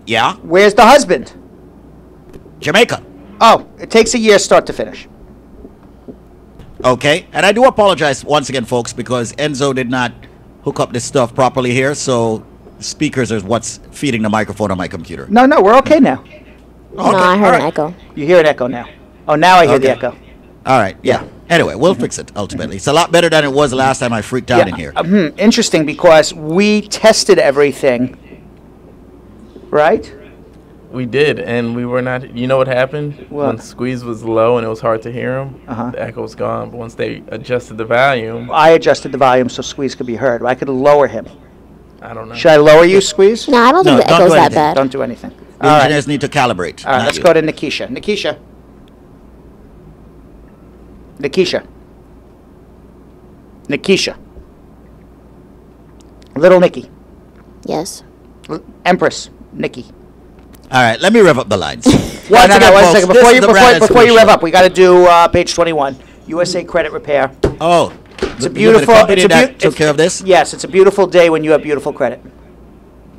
Yeah? Where's the husband? Jamaica. Oh, it takes a year start to finish. Okay. And I do apologize once again, folks, because Enzo did not hook up this stuff properly here, so speakers are what's feeding the microphone on my computer. No, we're okay now. Okay. No, I heard an echo. You hear an echo now. Oh, now I hear the echo. All right, yeah. Anyway, we'll fix it, ultimately. It's a lot better than it was the last time I freaked out in here. Interesting, because we tested everything, right? We did, and we were not. You know what happened? What? When Squeeze was low and it was hard to hear him, the echo was gone. But once they adjusted the volume, I adjusted the volume so Squeeze could be heard. I could lower him. I don't know. Should I lower you, Squeeze? No, I don't think the don't echo's do that anything. bad. Don't do anything. The engineers need to calibrate. All right, not let's you. go to Nikisha. Nikisha. Little Nikki. Yes. Empress. Nikki. All right, let me rev up the lines. One second. Before you rev up, we got to do page 21. USA Credit Repair. Oh, It's a beautiful. took care of this. Yes, it's a beautiful day when you have beautiful credit.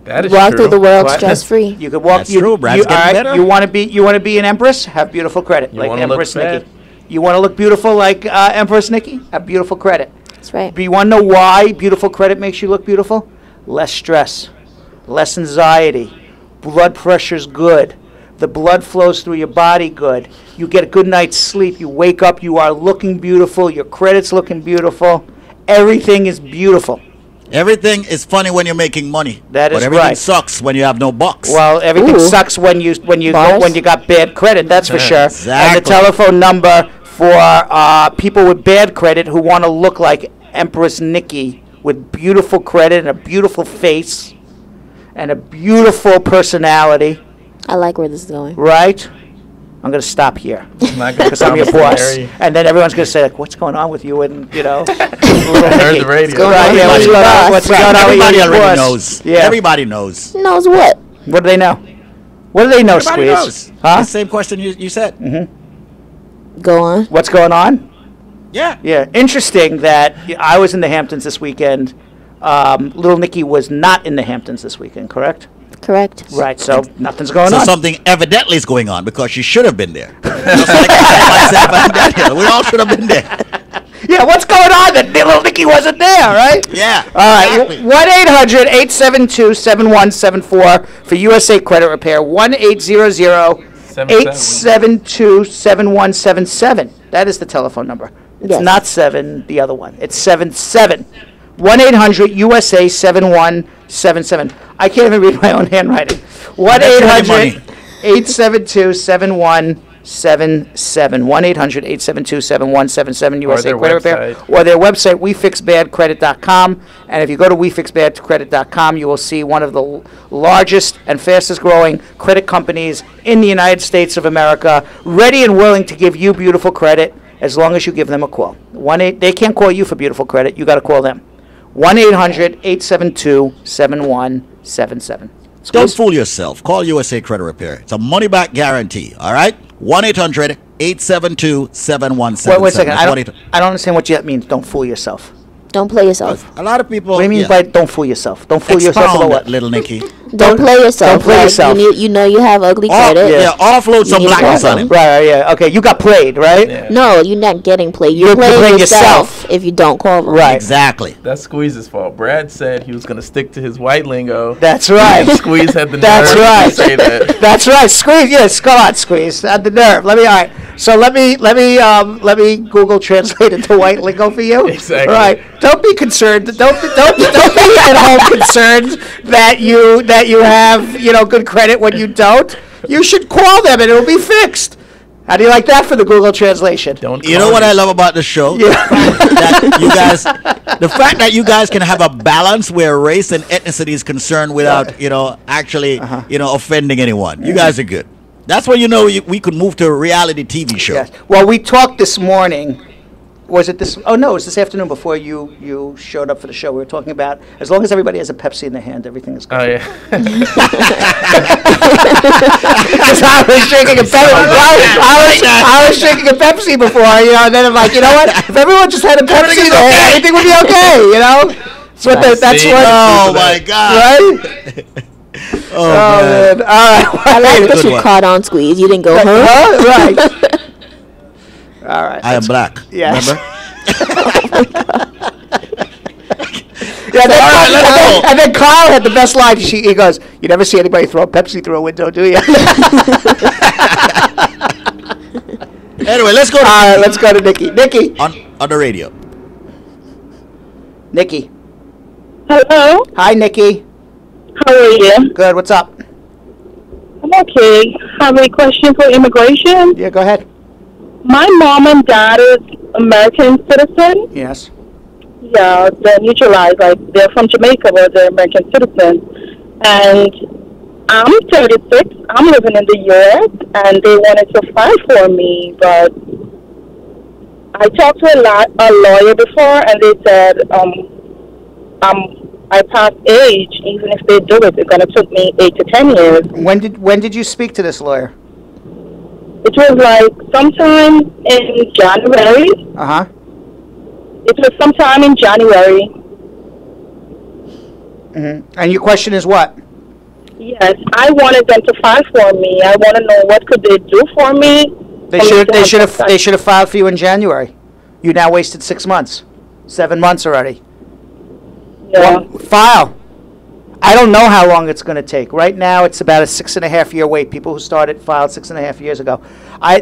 That is Walk true. through the world What? stress-free. You could walk. That's true. Brad's getting better. You want to be an empress? Have beautiful credit, You like wanna look Empress fat? Nikki. You want to look beautiful like Empress Nikki? Have beautiful credit. That's right. Do you want to know why beautiful credit makes you look beautiful? Less stress, less anxiety, blood pressure's good. The blood flows through your body good. You get a good night's sleep. You wake up, you are looking beautiful. Your credit's looking beautiful. Everything is beautiful. Everything is funny when you're making money. That is but everything right. sucks when you have no bucks. Well, everything Ooh. sucks when you Bars? got bad credit. That's for sure. Exactly. And the telephone number for people with bad credit who want to look like Empress Nikki with beautiful credit and a beautiful face and a beautiful personality. I like where this is going. Right? I'm going to stop here because I'm your boss. And then everyone's going to say, like, what's going on with you? And, little Heard Nikki. the radio. Right, yeah, what's going on? What's going on with Everybody you and your already boss? knows. Yeah. Everybody knows. Knows what? What do they know? What do they know, Everybody Squeeze? knows. Huh? The same question you said. Go on. What's going on? Yeah. Yeah, interesting that I was in the Hamptons this weekend. Little Nikki was not in the Hamptons this weekend, correct? Correct. Right, so nothing's going So on. something evidently is going on because she should have been there. Just like I said, we all should have been there. Yeah, what's going on that little Nikki wasn't there, right? Yeah. All right, exactly. 1-800-872-7174 for USA Credit Repair. 1-800-872-7177. That is the telephone number. It's Yes. not 7, the other one. It's 77. 1-800-USA-7177. I can't even read my own handwriting. 1-800-872-7177. 1-800-872-7177 USA their Credit Repair. website. Or their website, WeFixBadCredit.com. And if you go to WeFixBadCredit.com, you will see one of the largest and fastest growing credit companies in the United States of America, ready and willing to give you beautiful credit as long as you give them a call. They can't call you for beautiful credit. You got to call them. 1-800-872-7177. Don't fool yourself. Call USA Credit Repair. It's a money-back guarantee, all right? 1-800-872-7177. Wait a second. I That's don't understand what that means. Don't fool yourself. Don't play yourself. A lot of people... What do you mean yeah. by don't fool yourself? Don't fool yourself Expound, about what? little Nikki. Don't play yourself. Don't play Like, yourself. You know you have ugly credit. Yeah, offload some You need blackness to- on him. Right, yeah. Okay, you got played, right? Yeah. No, you're not getting played. You're You're playing playing yourself yourself. if you don't call them. Right. Exactly. That's Squeeze's fault. Brad said he was going to stick to his white lingo. That's right. Squeeze had the That's nerve right. to say that. That's right. Squeeze. Yes, come on, Squeeze. Had the nerve. All right. So let me Google Translate it to white lingo for you. Exactly. All right. Don't be concerned. Don't be at home concerned that you have good credit when you don't. You should call them and it'll be fixed. How do you like that for the Google translation? Don't You know what I love about the show? Yeah. That you guys, the fact that you guys can have a balance where race and ethnicity is concerned without, actually, offending anyone. You guys are good. That's when we could move to a reality TV show. Yes. Well, we talked this morning. Was it this? Oh no, it was this afternoon before you showed up for the show. We were talking about as long as everybody has a Pepsi in their hand, everything is good. Oh, yeah. Because I was drinking a Pepsi. I was drinking a Pepsi before, and then I'm like, you know what? If everyone just had a Pepsi, then everything would be okay, That's what. That's what. Oh my God! Right? Oh, man. All right. I like that Good you one. caught on, Squeeze. You didn't go, huh? Huh? Right. All right. I am black. Yes. Remember? Yeah, All right, let's go. and then Kyle had the best line. He goes, "You never see anybody throw a Pepsi through a window, do you?" Anyway, let's go to All right, let's go to Nikki. Nikki. on the radio. Nikki. Hello, Hi, Nikki. how are you? Good. What's up? I'm okay. Have a question for immigration. Yeah, go ahead. My mom and dad is American citizen. Yes. Yeah, they're neutralized. Like they're from Jamaica, but they're American citizens. And I'm 36. I'm living in the U.S. and they wanted to file for me, but I talked to a lawyer before, and they said I passed age. Even if they do it, it's gonna take me 8 to 10 years. When did you speak to this lawyer? It was like sometime in January. Uh-huh. It was sometime in January. And your question is what? Yes, I wanted them to file for me. I want to know what could they do for me. They should have filed for you in January. You now wasted 6 months. 7 months already. Yeah. Well, file. I don't know how long it's going to take. Right now, it's about a 6.5 year wait. People who filed 6.5 years ago.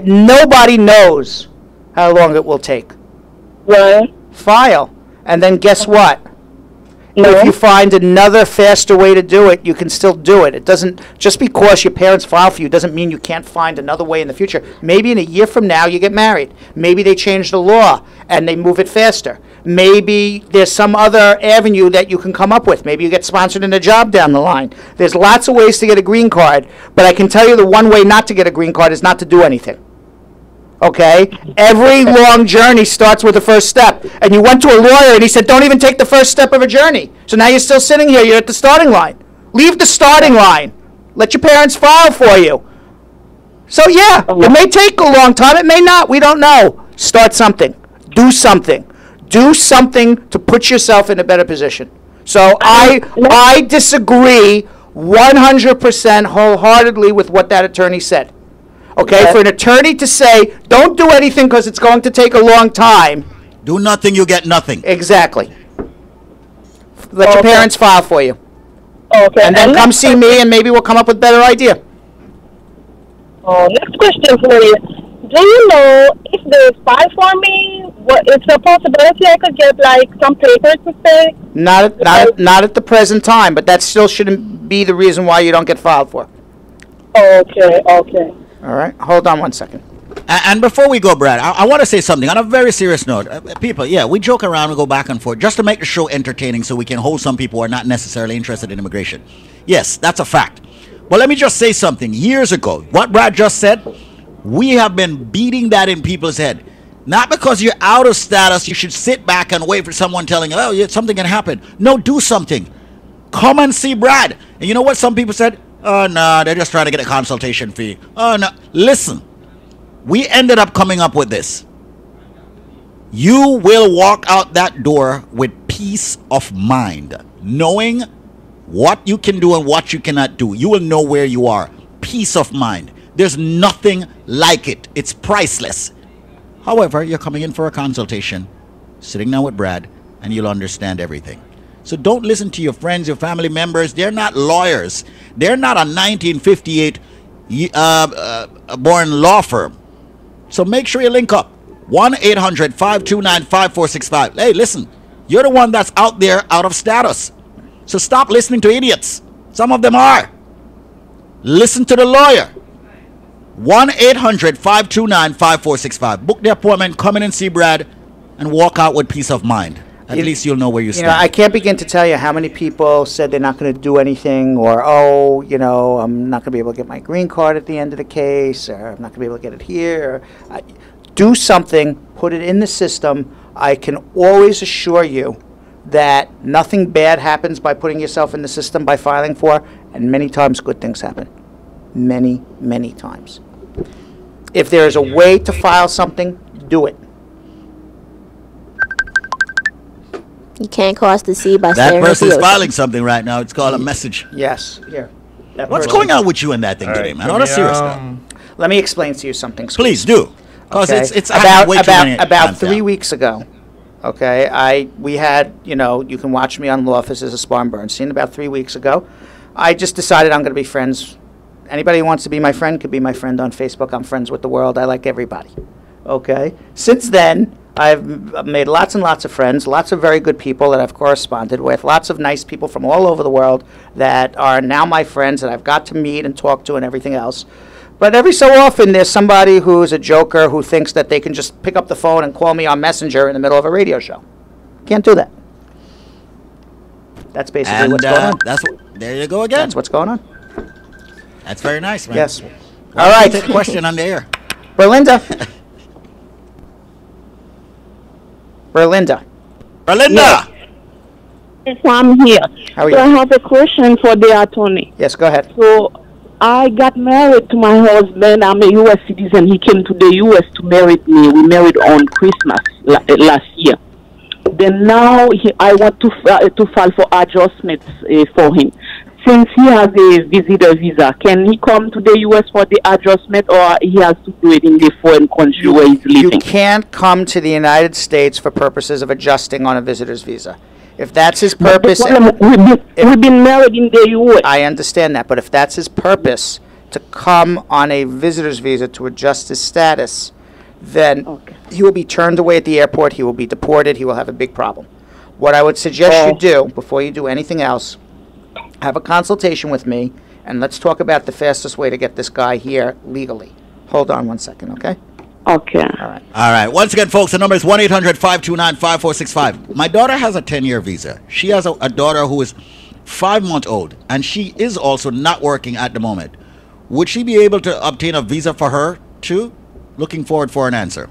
Nobody knows how long it will take. Right. File. And then guess what? No. If you find another faster way to do it, you can still do it. It doesn't, just because your parents file for you doesn't mean you can't find another way in the future. Maybe in a year from now you get married. Maybe they change the law and they move it faster. Maybe there's some other avenue that you can come up with. Maybe you get sponsored in a job down the line. There's lots of ways to get a green card, but I can tell you the one way not to get a green card is not to do anything. Okay? Every long journey starts with the first step. And you went to a lawyer and he said, don't even take the first step of a journey. So now you're still sitting here. You're at the starting line. Leave the starting line. Let your parents file for you. So yeah, it may take a long time. It may not. We don't know. Start something. Do something. Do something to put yourself in a better position. So I disagree 100% wholeheartedly with what that attorney said. Okay, for an attorney to say, don't do anything because it's going to take a long time. Do nothing, you get nothing. Exactly. Let your parents file for you. Okay. And then come see me and maybe we'll come up with a better idea. Next question for you. Do you know if they file for me, it's a possibility I could get like some papers to say? Not at the present time, but that still shouldn't be the reason why you don't get filed for. Okay. All right, hold on one second. And before we go, Brad, I want to say something on a very serious note. People, yeah, we joke around, we go back and forth just to make the show entertaining so we can hold some people who are not necessarily interested in immigration. Yes, that's a fact. But let me just say something. Years ago, what Brad just said, we have been beating that in people's head. Not because you're out of status, you should sit back and wait for someone telling you, oh, yeah, something can happen. No, do something. Come and see Brad. And you know what some people said? Oh, no, they're just trying to get a consultation fee. Oh, no. Listen, we ended up coming up with this. You will walk out that door with peace of mind, knowing what you can do and what you cannot do. You will know where you are. Peace of mind. There's nothing like it. It's priceless. However, you're coming in for a consultation, sitting down with Brad, and you'll understand everything. So don't listen to your friends, your family members. They're not lawyers. They're not a 1958 born law firm. So make sure you link up. 1-800-529-5465. Hey, listen, you're the one that's out there out of status. So stop listening to idiots. Some of them are. Listen to the lawyer. 1-800-529-5465. Book the appointment, come in and see Brad, and walk out with peace of mind. At least you'll know where you stand. I can't begin to tell you how many people said they're not going to do anything, or, oh, I'm not going to be able to get my green card at the end of the case, or I'm not going to be able to get it here. Do something, put it in the system. I can always assure you that nothing bad happens by putting yourself in the system, by filing for, and many times good things happen. Many, many times. If there is a way to file something, do it. You can't cross the sea by that staring person's at the filing something right now. It's called a message. Yes. Here. What's going on with you and that thing today, man? On a serious note. Let me explain to you something. Please do. Because it's about 3 weeks ago. Okay, we had, you can watch me on Law Offices of Spar and Bernstein. About 3 weeks ago, I just decided I'm going to be friends. Anybody who wants to be my friend could be my friend on Facebook. I'm friends with the world. I like everybody. Okay. Since then, I've made lots and lots of friends, lots of very good people that I've corresponded with, lots of nice people from all over the world that are now my friends that I've got to meet and talk to and everything else. But every so often there's somebody who's a joker who thinks that they can just pick up the phone and call me on Messenger in the middle of a radio show. Can't do that. That's basically what's going on. There you go again. That's what's going on. That's very nice, man. Yes. All right. Take a question on the air. Berlinda. Berlinda. Yes, I'm here. How are you? So I have a question for the attorney. Yes, go ahead. So I got married to my husband. I'm a U.S. citizen. He came to the U.S. to marry me. We married on Christmas last year. Then now I want to file for adjustments for him. Since he has a visitor visa, can he come to the U.S. for the adjustment, or he has to do it in the foreign country where he's living? You can't come to the United States for purposes of adjusting on a visitor's visa. If that's his purpose... We've been married in the U.S. I understand that, but if that's his purpose, to come on a visitor's visa to adjust his status, then he will be turned away at the airport, he will be deported, he will have a big problem. What I would suggest you do before you do anything else, have a consultation with me, and let's talk about the fastest way to get this guy here legally. Hold on 1 second, okay? Okay. All right. All right. Once again, folks, the number is 1-800-529-5465. My daughter has a 10-year visa. She has a daughter who is 5 months old, and she is also not working at the moment. Would she be able to obtain a visa for her, too? Looking forward for an answer.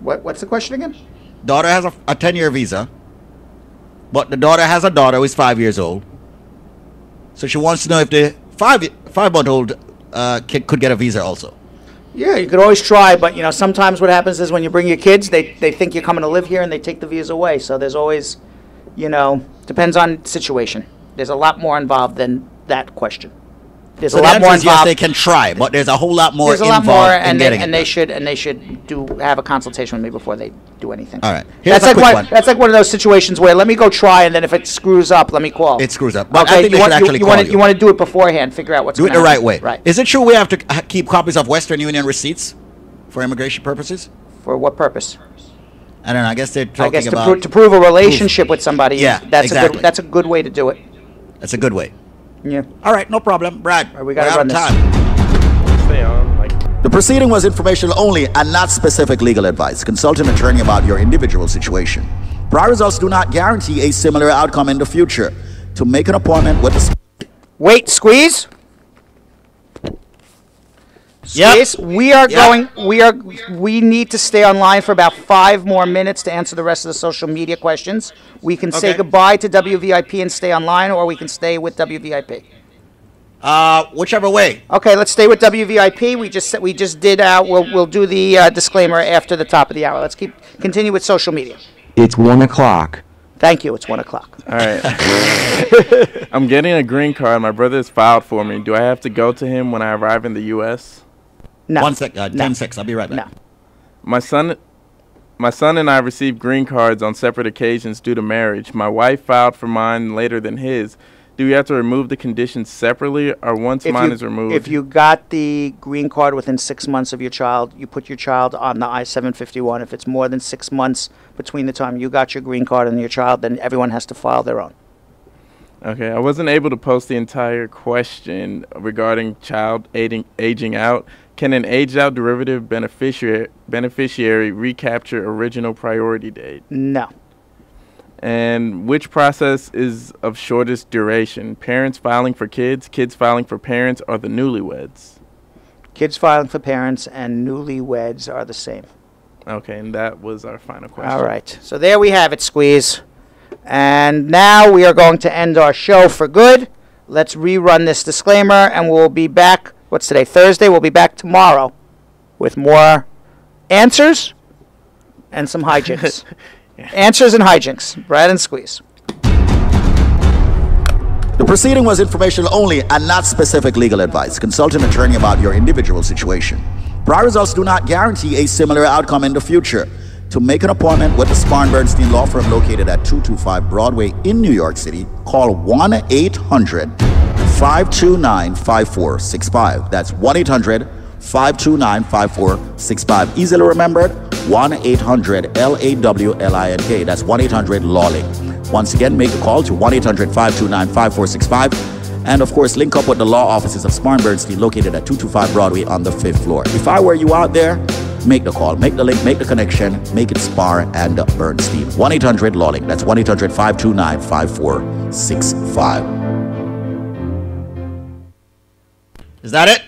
What's the question again? Daughter has a 10-year visa, but the daughter has a daughter who is 5 years old. So she wants to know if the 5-month-old kid could get a visa also. Yeah, you could always try, but you know, sometimes what happens is when you bring your kids, they think you're coming to live here and they take the visa away. So there's always, you know, depends on situation. There's a lot more involved than that question. There's So a the lot answer more is yes, involved. they can try, but there's a whole lot more There's a lot involved more, in and getting they it. should have a consultation with me before they do anything. All right. Here's That's a like quick one. one. That's like one of those situations where let me go try, and then if it screws up, let me call. It screws up. But Okay, I think they should actually call you. You want to do it beforehand. Figure out what's Do it gonna the right happen. way. Right. Is it true we have to keep copies of Western Union receipts for immigration purposes? For what purpose? I don't know. I guess they're I talking guess about to prove a relationship with somebody. Yeah, that's exactly. That's a good way to do it. That's a good way. Yeah. All right, no problem, Brad. We gotta we're out run of this. time. Stay on, like. The proceeding was informational only and not specific legal advice. Consult an attorney about your individual situation. Prior results do not guarantee a similar outcome in the future. To make an appointment with the... Wait, squeeze. Squeeze. We are going. We need to stay online for about 5 more minutes to answer the rest of the social media questions. We can say Okay. goodbye to WVIP and stay online, or we can stay with WVIP. Whichever way. Okay, let's stay with WVIP. We just did. We'll do the disclaimer after the top of the hour. Let's continue with social media. It's 1 o'clock. Thank you. It's 1 o'clock. All right. I'm getting a green card. My brother has filed for me. Do I have to go to him when I arrive in the U.S.? No. 1 sec. 10 seconds. I'll be right back. No. My son and I received green cards on separate occasions due to marriage. My wife filed for mine later than his. Do we have to remove the conditions separately, or once mine is removed? If you got the green card within 6 months of your child, you put your child on the I-751. If it's more than 6 months between the time you got your green card and your child, then everyone has to file their own. Okay, I wasn't able to post the entire question regarding child aging out. Can an aged-out derivative beneficiary recapture original priority date? No. And which process is of shortest duration? Parents filing for kids, kids filing for parents, or the newlyweds? Kids filing for parents and newlyweds are the same. Okay, and that was our final question. All right. So there we have it, Squeeze. And now we are going to end our show for good. Let's rerun this disclaimer, and we'll be back. What's today? Thursday. We'll be back tomorrow with more answers and some hijinks. Answers and hijinks. Brad and Squeeze. The proceeding was informational only and not specific legal advice. Consult an attorney about your individual situation. Prior results do not guarantee a similar outcome in the future. To make an appointment with the Spar and Bernstein Law Firm located at 225 Broadway in New York City, call 1-800-529-5465. That's 1-800-529-5465. Easily remembered, 1-800-LAWLINK. That's 1-800-LawLink. Once again, make a call to 1-800-529-5465. And of course, link up with the law offices of Spar and Bernstein located at 225 Broadway on the 5th floor. If I were you out there, make the call, make the link, make the connection, make it Spar and Bernstein. 1-800-LawLink. That's 1-800-529-5465. Is that it?